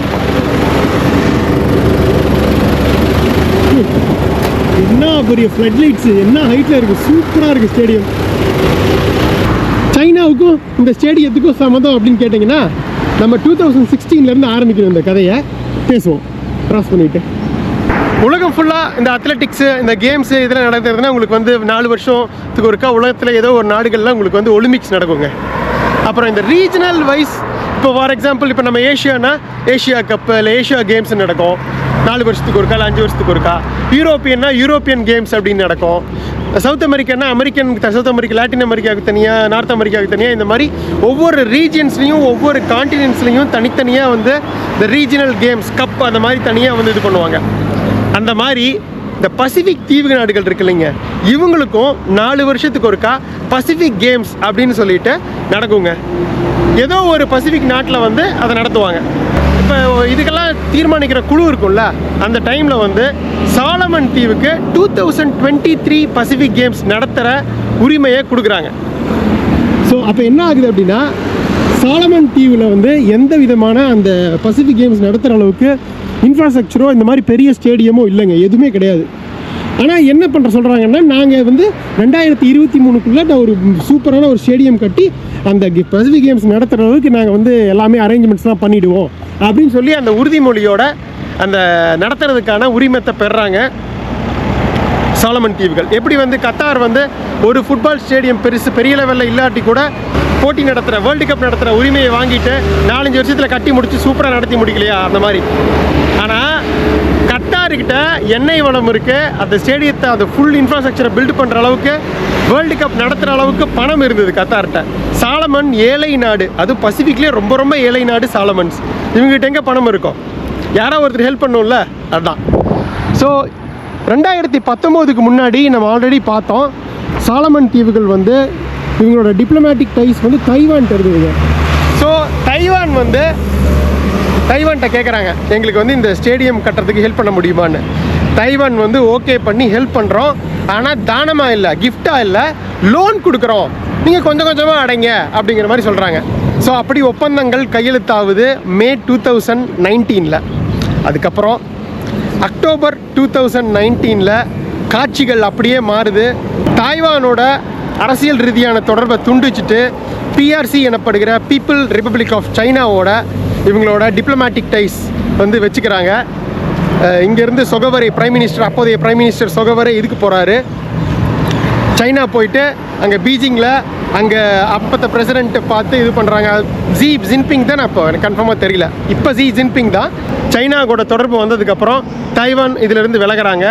என்ன பெரிய ஃப்ளட் லைட்ஸு, என்ன ஹைட்டில் இருக்குது, சூப்பராக இருக்குது ஸ்டேடியம். சைனாவுக்கும் இந்த ஸ்டேடியத்துக்கும் சம்மந்தம் அப்படின்னு கேட்டிங்கன்னா நம்ம 2016 ஆரம்பிக்கணும் இந்த கதையை. பேசுவோம் க்ராஸ் பண்ணிவிட்டு. உலகம் ஃபுல்லாக இந்த அத்லெட்டிக்ஸு, இந்த கேம்ஸு இதெல்லாம் நடக்கிறதுனா உங்களுக்கு வந்து 4 வருஷத்துக்கு ஒருக்கா உலகத்தில் ஏதோ ஒரு நாடுகள்லாம் உங்களுக்கு வந்து ஒலிம்பிக்ஸ் நடக்குங்க. அப்புறம் இந்த ரீஜனல் வைஸ், இப்போ ஃபார் எக்ஸாம்பிள் இப்போ நம்ம ஏஷியானா ஏஷியா கப்பு இல்லை ஏஷியா கேம்ஸ் நடக்கும் 4 வருஷத்துக்கு ஒருக்கா இல்லை 5 வருஷத்துக்கு ஒருக்கா. யூரோப்பியன்னா யூரோப்பியன் கேம்ஸ் அப்படின்னு நடக்கும். South Americana south America, Latin அமெரிக்காவுக்கு தனியாக, நார்த் அமெரிக்காவுக்கு தனியாக. இந்த மாதிரி ஒவ்வொரு ரீஜியன்ஸ்லையும் ஒவ்வொரு கான்டினென்ட்ஸ்லையும் தனித்தனியாக வந்து இந்த ரீஜனல் கேம்ஸ் கப் அந்த மாதிரி தனியாக வந்து இது பண்ணுவாங்க. அந்த மாதிரி இந்த பசிபிக் தீவு நாடுகள் இருக்கு இல்லைங்க, இவங்களுக்கும் 4 வருஷத்துக்கு ஒருக்கா பசிபிக் கேம்ஸ் அப்படின்னு சொல்லிட்டு நடக்குங்க. ஏதோ ஒரு பசிபிக் நாட்டில் வந்து அதை நடத்துவாங்க. இப்போ இதுக்கெல்லாம் தீர்மானிக்கிற குழு இருக்கும்ல, அந்த டைமில் வந்து சாலமன் தீவுக்கு 2023 பசிபிக் கேம்ஸ் நடத்துகிற உரிமையை கொடுக்குறாங்க. ஸோ அப்போ என்ன ஆகுது அப்படின்னா, சாலமன் தீவில் வந்து எந்த விதமான அந்த பசிபிக் கேம்ஸ் நடத்துகிற அளவுக்கு இன்ஃப்ராஸ்ட்ரக்சரோ இந்த மாதிரி பெரிய ஸ்டேடியமோ இல்லைங்க, எதுவுமே கிடையாது. ஆனால் என்ன பண்ணுற சொல்கிறாங்கன்னா, நாங்கள் வந்து 2023க்குள்ளே ஒரு சூப்பரான ஒரு ஸ்டேடியம் கட்டி அந்த பசிபிக் கேம்ஸ் நடத்துகிற அளவுக்கு நாங்கள் வந்து எல்லாமே அரேஞ்ச்மெண்ட்ஸ்லாம் பண்ணிவிடுவோம் அப்படின்னு சொல்லி அந்த உறுதிமொழியோட அந்த நடத்துறதுக்கான உரிமத்தை பெறுறாங்க சாலமன் தீவுகள். எப்படி வந்து கத்தார் வந்து ஒரு ஃபுட்பால் ஸ்டேடியம் பெரிய லெவலில் இல்லாட்டி கூட போட்டி நடத்துகிற வேர்ல்டு கப் நடத்துகிற உரிமையை வாங்கிட்டு 4-5 வருஷத்தில் கட்டி முடித்து சூப்பராக நடத்தி முடிக்கலையா, அந்த மாதிரி. ஆனால் கத்தார்கிட்ட எண்ணெய் வளம் இருக்குது, அந்த ஸ்டேடியத்தை அந்த ஃபுல் இன்ஃப்ராஸ்ட்ரக்சரை பில்டு பண்ணுற அளவுக்கு வேர்ல்டு கப் நடத்துகிற அளவுக்கு பணம் இருந்தது கத்தார்கிட்ட. சாலமன் ஏழை நாடு, அதுவும் பசிபிக்லேயே ரொம்ப ரொம்ப ஏழை நாடு சாலமன்ஸ். இவங்ககிட்ட எங்கே பணம் இருக்கும், யாரோ ஒருத்தர் ஹெல்ப் பண்ணும்ல, அதுதான். ஸோ 2019க்கு முன்னாடி நம்ம ஆல்ரெடி பார்த்தோம், சாலமன் தீவுகள் வந்து இவங்களோட டிப்ளமேட்டிக் டைஸ் வந்து தைவான் இருந்ததுங்க. ஸோ தைவான்கிட்ட கேட்குறாங்க, எங்களுக்கு வந்து இந்த ஸ்டேடியம் கட்டுறதுக்கு ஹெல்ப் பண்ண முடியுமான்னு. தைவான் வந்து ஓகே பண்ணி ஹெல்ப் பண்ணுறோம், ஆனால் தானமாக இல்லை, கிஃப்டாக இல்லை, லோன் கொடுக்குறோம், நீங்கள் கொஞ்சம் கொஞ்சமாக அடைங்க அப்படிங்கிற மாதிரி சொல்கிறாங்க. ஸோ அப்படி ஒப்பந்தங்கள் கையெழுத்தாகுது மே 2019. அதுக்கப்புறம் அக்டோபர் 2019 காட்சிகள் அப்படியே மாறுது. தாய்வானோட அரசியல் ரீதியான தொடர்பை துண்டிச்சுட்டு பிஆர்சி எனப்படுகிற பீப்புள் ரிப்பப்ளிக் ஆஃப் சைனாவோட இவங்களோட டிப்ளமேட்டிக் டைஸ் வந்து வச்சுக்கிறாங்க. இங்கேருந்து சொகவரே பிரைம் மினிஸ்டர், அப்போதைய பிரைம் மினிஸ்டர் சொகவரே இதுக்கு போகிறாரு, சைனா போயிட்டு அங்கே பீஜிங்கில் அங்கே அப்போத்த பிரசிடெண்ட்டை பார்த்து இது பண்ணுறாங்க. ஜி ஜின்பிங் தான், அப்போ எனக்கு கன்ஃபார்மாக தெரியல, இப்போ ஜி ஜின்பிங் தான். சைனா கூட தொடர்பு வந்ததுக்கப்புறம் தைவான் இதிலேருந்து விலகிறாங்க.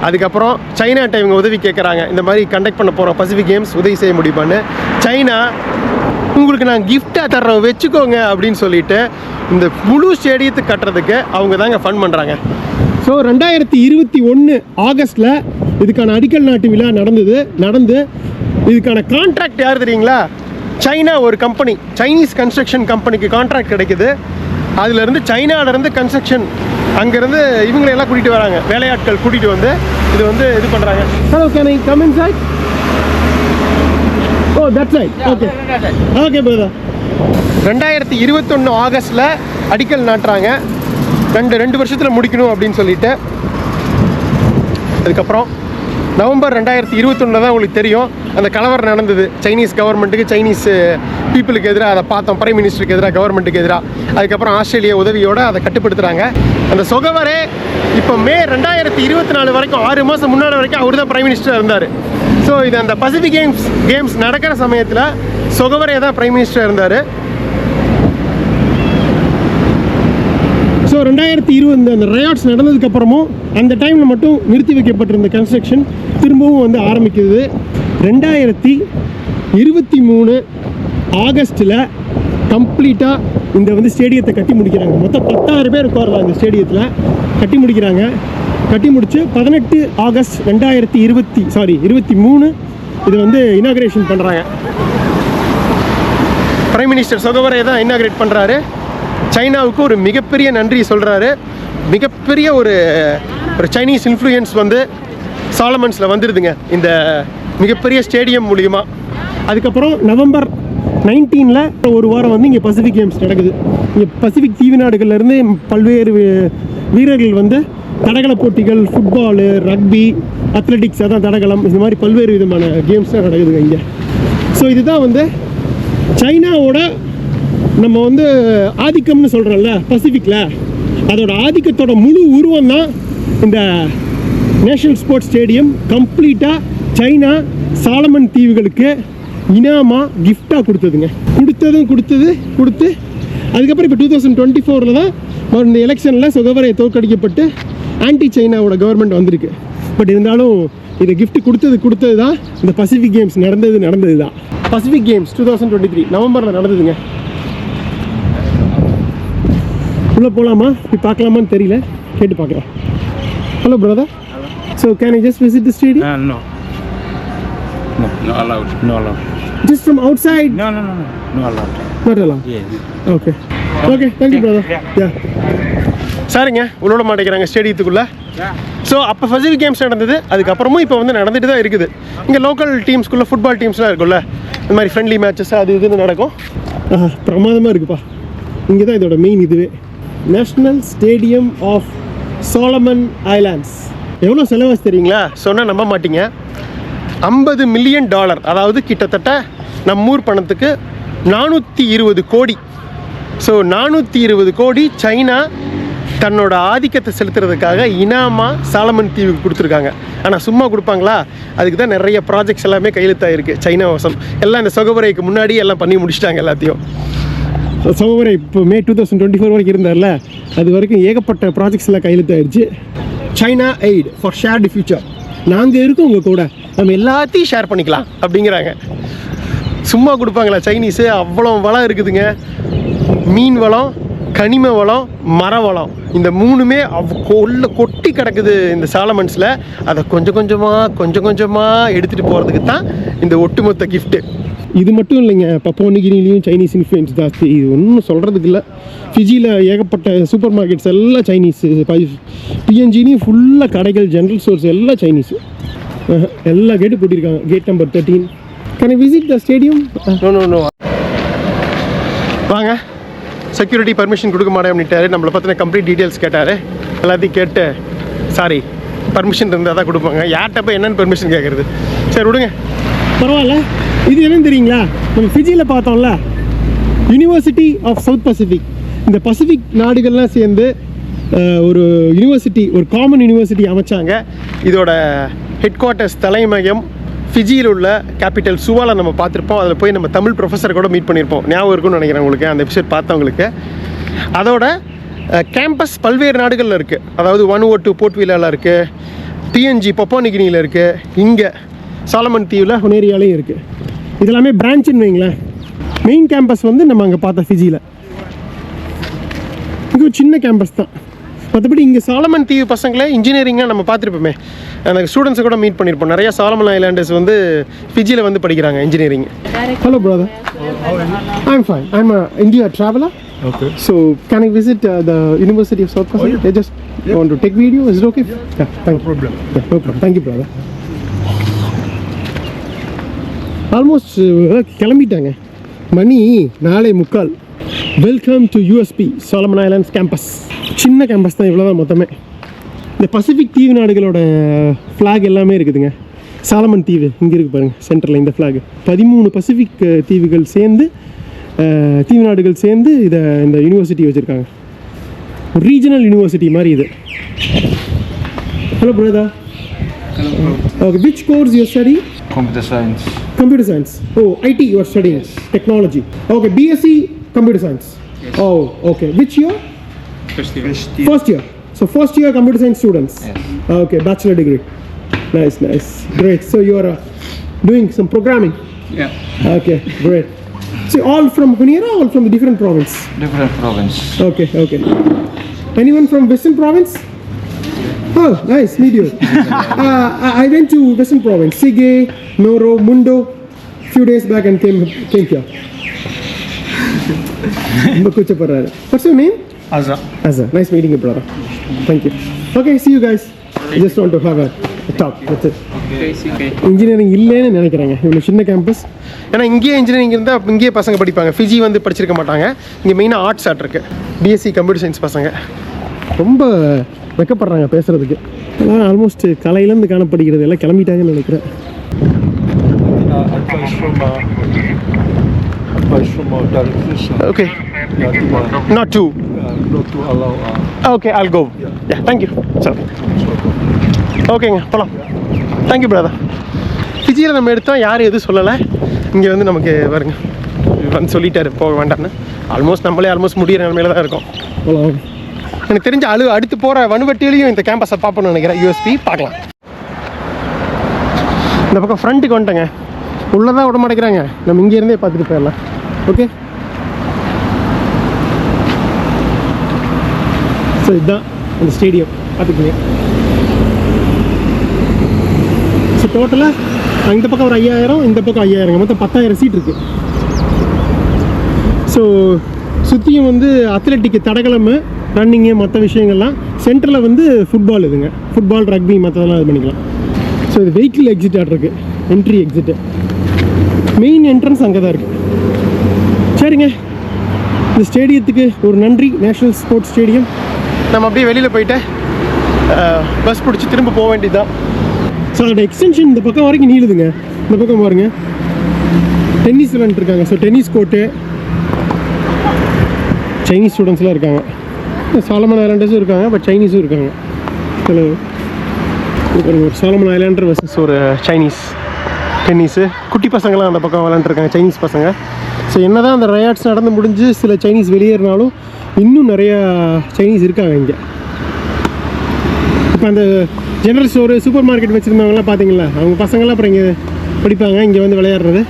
அதுக்கப்புறம் சைனாட்ட இவங்க உதவி கேட்குறாங்க, இந்த மாதிரி கண்டக்ட் பண்ண போகிறோம் பசிபிக் கேம்ஸ், உதவி செய்ய முடியுமான்னு. சைனா, உங்களுக்கு நான் கிஃப்டாக தர்றோம் வச்சுக்கோங்க அப்படின்னு சொல்லிட்டு இந்த முழு ஸ்டேடியத்தை கட்டுறதுக்கு அவங்க தாங்க ஃபண்ட் பண்ணுறாங்க. ஸோ 2021 ஆகஸ்ட்டில் இதுக்கான அடிக்கல் நாட்டு விழா நடந்து இதுக்கான கான்ட்ராக்ட் யார் தெரியுங்களா? சைனா ஒரு கம்பெனி, சைனீஸ் கன்ஸ்ட்ரக்ஷன் கம்பெனிக்கு கான்ட்ராக்ட் கிடைக்குது. அதுலேருந்து சைனாவிலேருந்து கன்ஸ்ட்ரக்ஷன் அங்கேருந்து இவங்களெல்லாம் கூட்டிகிட்டு வராங்க, வேலையாட்கள் கூட்டிகிட்டு வந்து இது பண்ணுறாங்க. Hello, can I come inside? Oh, that's right. Okay okay brother. 2021 ஆகஸ்ட்டில் அடிக்கல் நாட்டுறாங்க, 2 வருஷத்தில் முடிக்கணும் அப்படின்னு சொல்லிட்டு. அதுக்கப்புறம் நவம்பர் 2021 தான் உங்களுக்கு தெரியும் அந்த கலவரம் நடந்தது. சைனீஸ் கவர்மெண்ட்டுக்கு, சைனீஸ் பீப்புளுக்கு எதிராக, அதை பார்த்தோம், பிரைம் மினிஸ்டருக்கு எதிராக, கவர்மெண்ட்டுக்கு எதிராக. அதுக்கப்புறம் ஆஸ்திரேலியா உதவியோடு அதை கட்டுப்படுத்துகிறாங்க. அந்த சொகவரே இப்போ மே 2024 வரைக்கும், 6 மாதம் முன்னாடி வரைக்கும் அவர் தான் பிரைம் மினிஸ்டராக இருந்தார். ஸோ இது அந்த பசிபிக் கேம்ஸ் நடக்கிற சமயத்தில் சொகவரே தான் பிரைம் மினிஸ்டராக இருந்தார். ஸோ 2020 அந்த ரயாட்ஸ் நடந்ததுக்கப்புறமும் அந்த டைமில் மட்டும் நிறுத்தி வைக்கப்பட்டிருந்த கன்ஸ்ட்ரக்ஷன் திரும்பவும் வந்து ஆரம்பிக்குது. 2023 ஆகஸ்ட்டில் கம்ப்ளீட்டாக இந்த வந்து ஸ்டேடியத்தை கட்டி முடிக்கிறாங்க. மொத்தம் 10,000 பேர் உட்காரலாம் இந்த ஸ்டேடியத்தில். கட்டி முடிக்கிறாங்க. கட்டி முடித்து 18 ஆகஸ்ட் 2023 இது வந்து இனாக்ரேஷன் பண்ணுறாங்க. பிரைம் மினிஸ்டர் சொகவரே தான் இனாக்ரேட் பண்ணுறாரு. சைனாவுக்கு ஒரு மிகப்பெரிய நன்றி சொல்கிறாரு. மிகப்பெரிய ஒரு சைனீஸ் இன்ஃப்ளூயன்ஸ் வந்து சாலமன்ஸில் வந்துடுதுங்க இந்த மிகப்பெரிய ஸ்டேடியம் மூலிமா. அதுக்கப்புறம் நவம்பர் 19 ஒரு வாரம் வந்து இங்கே பசிபிக் கேம்ஸ் நடக்குது. இங்கே பசிபிக் தீவு நாடுகள்லேருந்து பல்வேறு வீரர்கள் வந்து தடகள போட்டிகள், ஃபுட்பாலு, ரக்பி, அத்லெட்டிக்ஸ், அதான் தடகளம், இந்த மாதிரி பல்வேறு விதமான கேம்ஸ்லாம் நடக்குதுங்க இங்கே. ஸோ இதுதான் வந்து சைனாவோட நம்ம வந்து ஆதிக்கம்னு சொல்கிறோம்ல பசிபிக்கில், அதோட ஆதிக்கத்தோட முழு உருவம் தான் இந்த நேஷனல் ஸ்போர்ட்ஸ் ஸ்டேடியம். கம்ப்ளீட்டாக சைனா சாலமன் தீவுகளுக்கு இனாமாக கிஃப்டாக கொடுத்தது. அதுக்கப்புறம் இப்போ 2024 தான் இந்த எலெக்ஷனில் சொகவரே தோற்கடிக்கப்பட்டு ஆன்டி சைனாவோட கவர்மெண்ட் வந்திருக்கு. பட் இருந்தாலும் இதை கிஃப்ட் கொடுத்தது தான் இந்த பசிபிக் கேம்ஸ் நடந்தது தான். பசிபிக் கேம்ஸ் 2023 நவம்பரில் நடந்ததுங்க. உள்ளே போகலாமா, போய் பார்க்கலாமான்னு தெரியல, கேட்டு பார்க்குறேன். Hello brother, So can I just visit the stadium? No. No, not allowed. No allowed. Just from outside? No, no, no, no. No allowed. Not allowed. Yes. Okay. Okay, thank you brother. Yeah. சாரிங்க உள்ள மாட்டேங்கிறாங்க ஸ்டேடியத்துக்குள்ள. So அப்போ Pacific games நடந்தது, அதுக்கப்புறமும் இப்போ வந்து நடந்துட்டு தான் இருக்குது. இங்கே லோக்கல் டீம்ஸ்குள்ளே ஃபுட்பால் டீம்ஸ்லாம் இருக்குல்ல, இந்த மாதிரி ஃப்ரெண்ட்லி மேட்சஸ் அது இதுன்னு நடக்கும். பிரமாதமாக இருக்குப்பா. இங்கே தான் இதோட மெயின் இதுவே, national stadium of Solomon Islands. எவ்வளோ செலவாச்சு தெரியுங்களா? சொன்னால் நம்ப மாட்டீங்க. $50 மில்லியன், அதாவது கிட்டத்தட்ட நம்ம ஊர் பணத்துக்கு 420 கோடி. ஸோ 420 கோடி சைனா தன்னோட ஆதிக்கத்தை செலுத்துறதுக்காக இனாமா சாலமன் தீவுக்கு கொடுத்துருக்காங்க. ஆனால் சும்மா கொடுப்பாங்களா? அதுக்கு தான் நிறைய ப்ராஜெக்ட்ஸ் எல்லாமே கையெழுத்தாயிருக்கு சைனா வசம். எல்லாம் இந்த சொகவரைக்கு முன்னாடி எல்லாம் பண்ணி முடிச்சிட்டாங்க எல்லாத்தையும். சொகவரை இப்போ மே 2024 வரைக்கும் இருந்தார்ல, அது வரைக்கும் ஏகப்பட்ட ப்ராஜெக்ட்ஸ் எல்லாம் கையெழுத்தாயிடுச்சு. China aid for shared future. நாங்கள் இருக்கோம் உங்கள் கூட, நம்ம எல்லாத்தையும் ஷேர் பண்ணிக்கலாம் அப்படிங்கிறாங்க. சும்மா கொடுப்பாங்களா சைனீஸு? அவ்வளோ வளம் இருக்குதுங்க. மீன் வளம், கனிம வளம், மர வளம், இந்த மூணுமே கொட்டி கிடக்குது இந்த சாலமன்ஸில். அதை கொஞ்சம் கொஞ்சமாக எடுத்துகிட்டு போகிறதுக்கு தான் இந்த ஒட்டுமொத்த கிஃப்ட்டு. இது மட்டும் இல்லைங்க, பப்போ நியூகினிலையும் சைனீஸ் இன்ஃப்ளூயன்ஸ் ஜாஸ்தி. இது ஒன்றும் சொல்கிறதுக்கு இல்லை. ஃபிஜியில் ஏகப்பட்ட சூப்பர் மார்க்கெட்ஸ் எல்லாம் சைனீஸு. பிஎன்ஜிலையும் ஃபுல்லாக கடைகள், ஜென்ரல் ஸ்டோர்ஸ் எல்லாம் சைனீஸு. எல்லா கேட்டும் போட்டிருக்காங்க. Gate number 13. Can I visit the stadium? No. வாங்க. செக்யூரிட்டி பர்மிஷன் கொடுக்க மாட்டேன் அப்படின்ட்டாரு. நம்மளை பற்றின கம்ப்ளீட் டீட்டெயில்ஸ் கேட்டார். எல்லாத்தையும் கேட்டு, சாரி பர்மிஷன் இருந்தால் தான் கொடுப்பாங்க. யார்கிட்ட போய் என்னென்னு பர்மிஷன் கேட்குறது? சரி விடுங்க, பரவாயில்ல. இது என்னன்னு தெரியுங்களா? நம்ம ஃபிஜியில் பார்த்தோம்ல, யூனிவர்சிட்டி ஆஃப் சவுத் பசிபிக். இந்த பசிபிக் நாடுகள்லாம் சேர்ந்து ஒரு யூனிவர்சிட்டி, ஒரு காமன் யூனிவர்சிட்டி அமைச்சாங்க. இதோட ஹெட் குவார்ட்டர்ஸ், தலைமையகம் ஃபிஜியில் உள்ள கேபிட்டல் சுவாவில் நம்ம பார்த்துருப்போம். அதில் போய் நம்ம தமிழ் ப்ரொஃபஸர் கூட மீட் பண்ணியிருப்போம். ஞாபகம் இருக்குன்னு நினைக்கிறேன் உங்களுக்கு, அந்த எபிசோட் பார்த்தவங்களுக்கு. அதோட கேம்பஸ் பல்வேறு நாடுகளில் இருக்குது. அதாவது 102 போர்ட் வீலாவில் இருக்குது, பிஎன்ஜி பப்போ நியூகினியில் இருக்குது, இங்கே சாலமன் தீவில் ஹுனேரியாலையும் இருக்குது. இதெல்லாமே பிரான்ச்சுன்னு வைங்களேன். மெயின் கேம்பஸ் வந்து நம்ம அங்கே பார்த்த ஃபிஜியில். இங்கே ஒரு சின்ன கேம்பஸ் தான். மற்றபடி இங்கே சாலமன் தீவு பசங்களை இன்ஜினியரிங்காக நம்ம பார்த்துருப்போமே, அந்த ஸ்டூடெண்ட்ஸை கூட மீட் பண்ணியிருப்போம். நிறைய சாலமன் ஐலாண்டர்ஸ் வந்து ஃபிஜியில் வந்து படிக்கிறாங்க engineering. Hello brother, I'm fine. I'm India traveller. Okay. So can I visit the University of South Pacific? They just want to take video. Is it okay? Yeah, thank you. problem. Yeah, no problem. Thank you, brother. Almost கிளம்பிட்டாங்க. மணி 4:45. Welcome to USB Solomon islands campus. சின்ன campus தான், இவ்வளோ தான் மொத்தமே. இந்த Pacific தீவு நாடுகளோட flag எல்லாமே இருக்குதுங்க. சாலமன் தீவு இங்கே இருக்குது பாருங்கள், சென்டரில் இந்த ஃப்ளாக். 13 பசிபிக் தீவுகள் சேர்ந்து, தீவு நாடுகள் சேர்ந்து இந்த யூனிவர்சிட்டி வச்சுருக்காங்க. ஒரு ரீஜனல் யூனிவர்சிட்டி மாதிரி இது. Hello brother. Okay, which course you study? Computer science. Computer science. Oh, IT you are studying. Yes. Technology. Okay, BSc Computer Science. Yes. Oh, okay. Which year? First year. First year. So first year computer science students. Yes. Okay, bachelor degree. Nice. Great. So you are doing some programming. Yeah. Okay, great. So all from Honiara, all from the different province. Different province. Okay. Anyone from Western province? Oh, nice, meet you. I went to Western province, Sige, Noro, Mundo, few days back and came here. What's your name? Azza. Nice meeting you, brother. Thank you. Okay, see you guys. I just want to have a talk. That's it. Engineering இல்லைன்னு நினைக்கிறாங்க இவ்வளோ சின்ன campus. ஏன்னா இங்கேயே engineering இருந்தால் இங்கேயே பசங்க படிப்பாங்க. ஃபிஜி வந்து படிச்சிருக்க மாட்டாங்க. இங்கே மெயினாக ஆர்ட்ஸ் இருக்குது. பிஎஸ்சி கம்ப்யூட்டர் சயின்ஸ் பசங்க ரொம்ப வெக்கப்படுறாங்க பேசுகிறதுக்கு. ஆனால் ஆல்மோஸ்ட் கலையிலேருந்து காணப்படுகிறது எல்லாம் கிளம்பிட்டாங்கன்னு நினைக்கிறேன். Advice from our directors. Okay. Not to allow. Okay, I'll go. Yeah, thank you. Sir. ஓகேங்க, போகலாம். Thank you brother. ஃபிஜியில் நம்ம எடுத்தோம், யாரும் எதுவும் சொல்லலை. இங்கே வந்து நமக்கு வருங்க வந்து சொல்லிட்டாரு போக வேண்டாம்னு. ஆல்மோஸ்ட் முடிகிற நிலமையில தான் இருக்கோம். போகலாம். எனக்கு தெரிஞ்ச அடுத்து போகிற வனுவட்டியிலையும் இந்த கேம்பஸை பார்ப்போம்னு நினைக்கிறேன். யூஎஸ்பி பார்க்கலாம். இந்த பக்கம் ஃப்ரண்ட்டுக்கு வந்துட்டேங்க. உள்ளே தான் விட மாட்டேங்கிறாங்க. நம்ம இங்கேருந்தே பார்த்துட்டு போயிடலாம். ஓகே, ஸோ இதுதான் அந்த ஸ்டேடியம் பார்த்துக்கோங்க. ஸோ டோட்டலாக இந்த பக்கம் ஒரு 5000, இந்த பக்கம் 5000, மொத்தம் 10,000 சீட் இருக்குது. ஸோ சுற்றியும் வந்து அத்லெட்டிக்கு, தடகளம், ரன்னிங்கு, மற்ற விஷயங்கள்லாம். சென்டரில் வந்து ஃபுட்பால் இதுங்க, ஃபுட்பால், ரக்பி, மற்றதெல்லாம் இது பண்ணிக்கலாம். ஸோ இது வெஹிக்கிள் எக்ஸிட் இருக்குது, என்ட்ரி எக்ஸிட்டு. மெயின் என்ட்ரன்ஸ் அங்கே தான் இருக்குது. சரிங்க, இந்த ஸ்டேடியத்துக்கு ஒரு நன்றி, நேஷ்னல் ஸ்போர்ட்ஸ் ஸ்டேடியம். நம்ம அப்படியே வெளியில் போயிட்டு பஸ் பிடிச்சி திரும்ப போக வேண்டியதுதான். ஸோ அதோட எக்ஸ்டென்ஷன் இந்த பக்கம் வரைக்கும் நீளுதுங்க. இந்த பக்கம் பாருங்க, டென்னிஸ் விளையாண்டுருக்காங்க. ஸோ டென்னிஸ் கோர்ட்டு, சைனீஸ் ஸ்டூடெண்ட்ஸ்லாம் இருக்காங்க. சாலமன் ஐலாண்டர்ஸும் இருக்காங்க, பட் சைனீஸும் இருக்காங்க. ஹலோ, ஒரு சாலமன் ஐலாண்டர் வர்சஸ் ஒரு சைனீஸ் டென்னிஸு. குட்டி பசங்களாம் அந்த பக்கம் விளையாண்டுருக்காங்க, சைனீஸ் பசங்க. ஸோ என்ன தான் அந்த ரயாட்ஸ் நடந்து முடிஞ்சு சில சைனீஸ் வெளியேறினாலும் இன்னும் நிறையா சைனீஸ் இருக்காங்க இங்கே. இப்போ அந்த ஜெனரல் ஸ்டோரு, சூப்பர் மார்க்கெட் வச்சுருந்தவங்களாம் பார்த்தீங்களா, அவங்க பசங்களாம் அப்புறம் இங்கே படிப்பாங்க, இங்கே வந்து விளையாடுறது.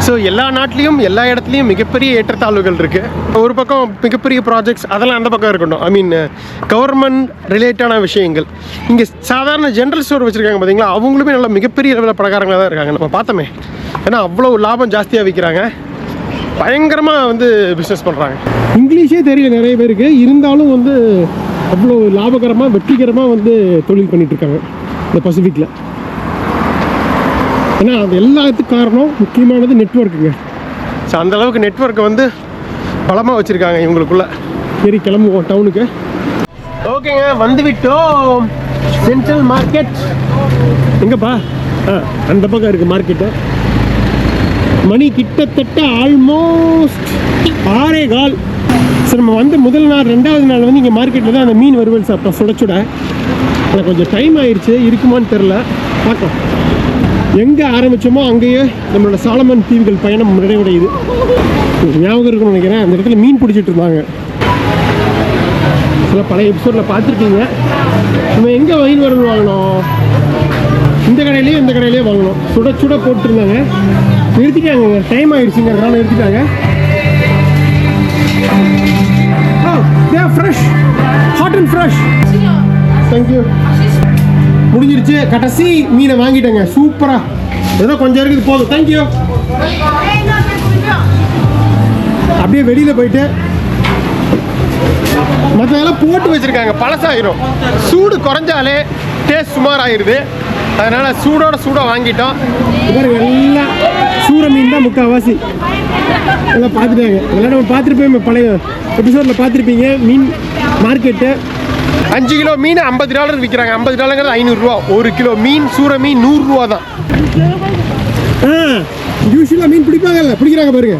ஸோ எல்லா நாட்டிலையும் எல்லா இடத்துலையும் மிகப்பெரிய ஏற்றத்தாழ்வுகள் இருக்குது. ஒரு பக்கம் மிகப்பெரிய ப்ராஜெக்ட்ஸ், அதெல்லாம் அந்த பக்கம் இருக்கட்டும். ஐ மீன் கவர்மெண்ட் ரிலேட்டான விஷயங்கள். இங்கே சாதாரண ஜென்ரல் ஸ்டோர் வச்சுருக்காங்க பார்த்தீங்களா, அவங்களுமே நல்லா மிகப்பெரிய லெவலில் பணக்காரங்களாக தான் இருக்காங்க. நம்ம பார்த்தோமே, ஏன்னா அவ்வளோ லாபம் ஜாஸ்தியாக விற்கிறாங்க, பயங்கரமாக வந்து பிஸ்னஸ் பண்ணுறாங்க. இங்கிலீஷே தெரியல நிறைய பேருக்கு, இருந்தாலும் வந்து அவ்வளோ லாபகரமாக, வெற்றிகரமாக வந்து தொழில் பண்ணிகிட்ருக்காங்க இந்த பசிபிக்கில். ஏன்னா அது எல்லாத்துக்கும் காரணம் முக்கியமானது நெட்வொர்க்குங்க. ஸோ அந்தளவுக்கு நெட்வொர்க்கை வந்து பலமாக வச்சுருக்காங்க இவங்களுக்குள்ள. சரி, கிளம்புவோம் டவுனுக்கு. ஓகேங்க, வந்து விட்டோம். சென்ட்ரல் மார்க்கெட் எங்கப்பா? அந்த பக்கம் இருக்குது மார்க்கெட்டு. மணி கிட்டத்தட்ட ஆல்மோஸ்ட் 6:15. ஸோ நம்ம வந்து முதல் நாள், 2வது நாள் வந்து இங்கே மார்க்கெட்டில் தான் அந்த மீன் வறுவல் சாப்பிட்டோம், சுட சுட. ஆனால் கொஞ்சம் டைம் ஆயிடுச்சு, இருக்குமான்னு தெரில, பார்க்கலாம். எங்கே ஆரம்பித்தோமோ அங்கேயே நம்மளோட சாலமன் தீவுகள் பயணம் நிறைவடையுது. ஞாபகம் இருக்குன்னு நினைக்கிறேன், அந்த இடத்துல மீன் பிடிச்சிட்டு இருந்தாங்க. சில பழைய எபிசோடில் பார்த்துருக்கீங்க. நம்ம எங்கே மீன் வறுவல் வாங்கினோம்? இந்த கடையிலேயே வாங்கினோம். சுட சுட போட்டுருந்தாங்க. நிறுத்திட்டாங்க, டைம் ஆயிடுச்சுங்க, அதனால நிறுத்திட்டாங்க. Fresh, hot and fresh. Thank you. முடிஞ்சிருச்சு, கடைசி மீனை வாங்கிட்டேங்க. சூப்பராக, ஏதோ கொஞ்சம் இருக்குது, போதும். தேங்க்யூ. அப்படியே வெளியில் போயிட்டு மற்றதெல்லாம் போட்டு வச்சுருக்காங்க, பழசாயிரும். சூடு குறைஞ்சாலே டேஸ்ட் சுமார் ஆயிடுது. அதனால் சூடாக வாங்கிட்டோம். பாருங்க, எல்லாம் சூற மீன் தான் முக்கால்வாசி. எல்லாம் பார்த்துட்டாங்க. இதெல்லாம் நம்ம பார்த்துருப்போம், பழைய எபிசோடில் பார்த்துருப்பீங்க. மீன் மார்க்கெட்டு 5 கிலோ மீன் $50 விற்கிறாங்க. $50 500 1 கிலோ மீன். சூற மீன் 100 ரூபா தான். யூஸ்வலாக மீன் பிடிப்பாங்கல்ல, பிடிக்கிறாங்க பாருங்க.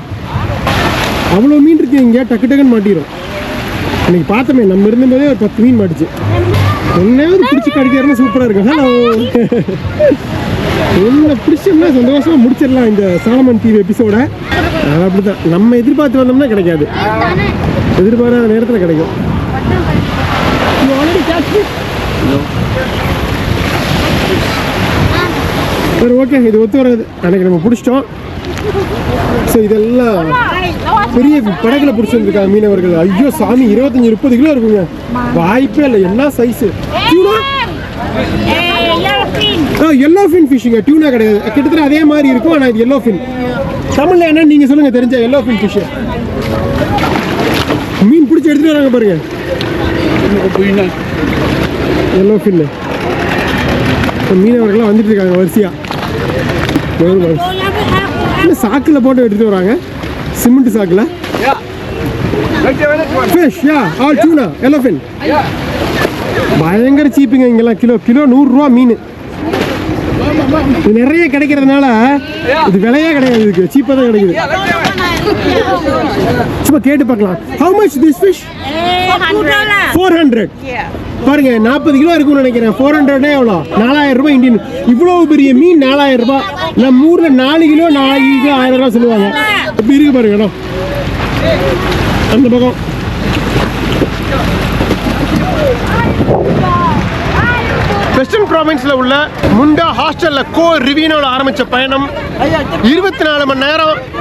அவ்வளோ மீன் இருக்கு இங்கே, டக்கு டக்குன்னு மாட்டிடும். அன்றைக்கி பார்த்தோமே, நம்ம இருந்தபோதே ஒரு 10 மீன் மாட்டிச்சு. ஒன்றாவது பிடிச்சி கிடைக்கிறதுனா சூப்பராக இருக்கும். ஹலோ, ஒன்றை பிடிச்சோம்னா சந்தோஷமாக முடிச்சிடலாம் இந்த சாலமன் தீவு எபிசோட. அப்படி தான் நம்ம எதிர்பார்த்து வந்தோம்னா கிடைக்காது, எதிர்பாராத நேரத்தில் கிடைக்கும். சரி, ஓகே, இது ஒத்து வராது. அன்றைக்கி நம்ம பிடிச்சிட்டோம். ஸோ இதெல்லாம் பெரிய படகுல பிடிச்சி வந்துருக்காங்க மீனவர்கள். ஐயோ சாமி, 25-30 கிலோ இருக்குங்க, வாய்ப்பே இல்லை. என்ன சைஸு? எல்லோ ஃபின் ஃபிஷ்ஷுங்க, டியூனா கிடையாது. கிட்டத்தட்ட அதே மாதிரி இருக்கும், ஆனால் இது எல்லோ ஃபின். தமிழில் என்னன்னு நீங்கள் சொல்லுங்கள், தெரிஞ்ச எல்லோ ஃபின் ஃபிஷ்ஷு. மீன் பிடிச்சி எடுத்துகிட்டு வராங்க பாருங்க, எல்லோ ஃபின்னு. மீனவர்கள்லாம் வந்துட்டு இருக்காங்க வரிசையாக. இல்லை, சாக்கில் போட்டு எடுத்துகிட்டு வராங்க, சிமெண்ட் சாக்கில். ஃபிஷ், யா, ஆல் டியூனா, எல்லோ ஃபின். பயங்கர சீப்புங்க இங்கெல்லாம். கிலோ 100 ரூபா மீன். இது நிறைய கிடைக்கிறதுனால இது விலையே கிடையாது, இதுக்கு சீப்பாக தான் கிடைக்குது. சும்மா கேட்டு பார்க்கலாம். How much this fish? $400. பாருங்க, 40 கிலோ இருக்கும்னு நினைக்கிறேன். 400 எவ்வளோ? 4000 ரூபாய் இந்தியன். இவ்வளோ பெரிய மீன் 4000 ரூபாய். நம்ம ஊரில் 4 கிலோ 1000 ரூபா சொல்லுவாங்க. இப்படி இருக்கு பாருங்க இடம். அந்த பக்கம் வெஸ்டர்ன் ப்ராவின்ஸில் உள்ள முண்டா ஹாஸ்டலில் கோ ரிவியூனோட ஆரம்பித்த பயணம் 24 மணி நேரம்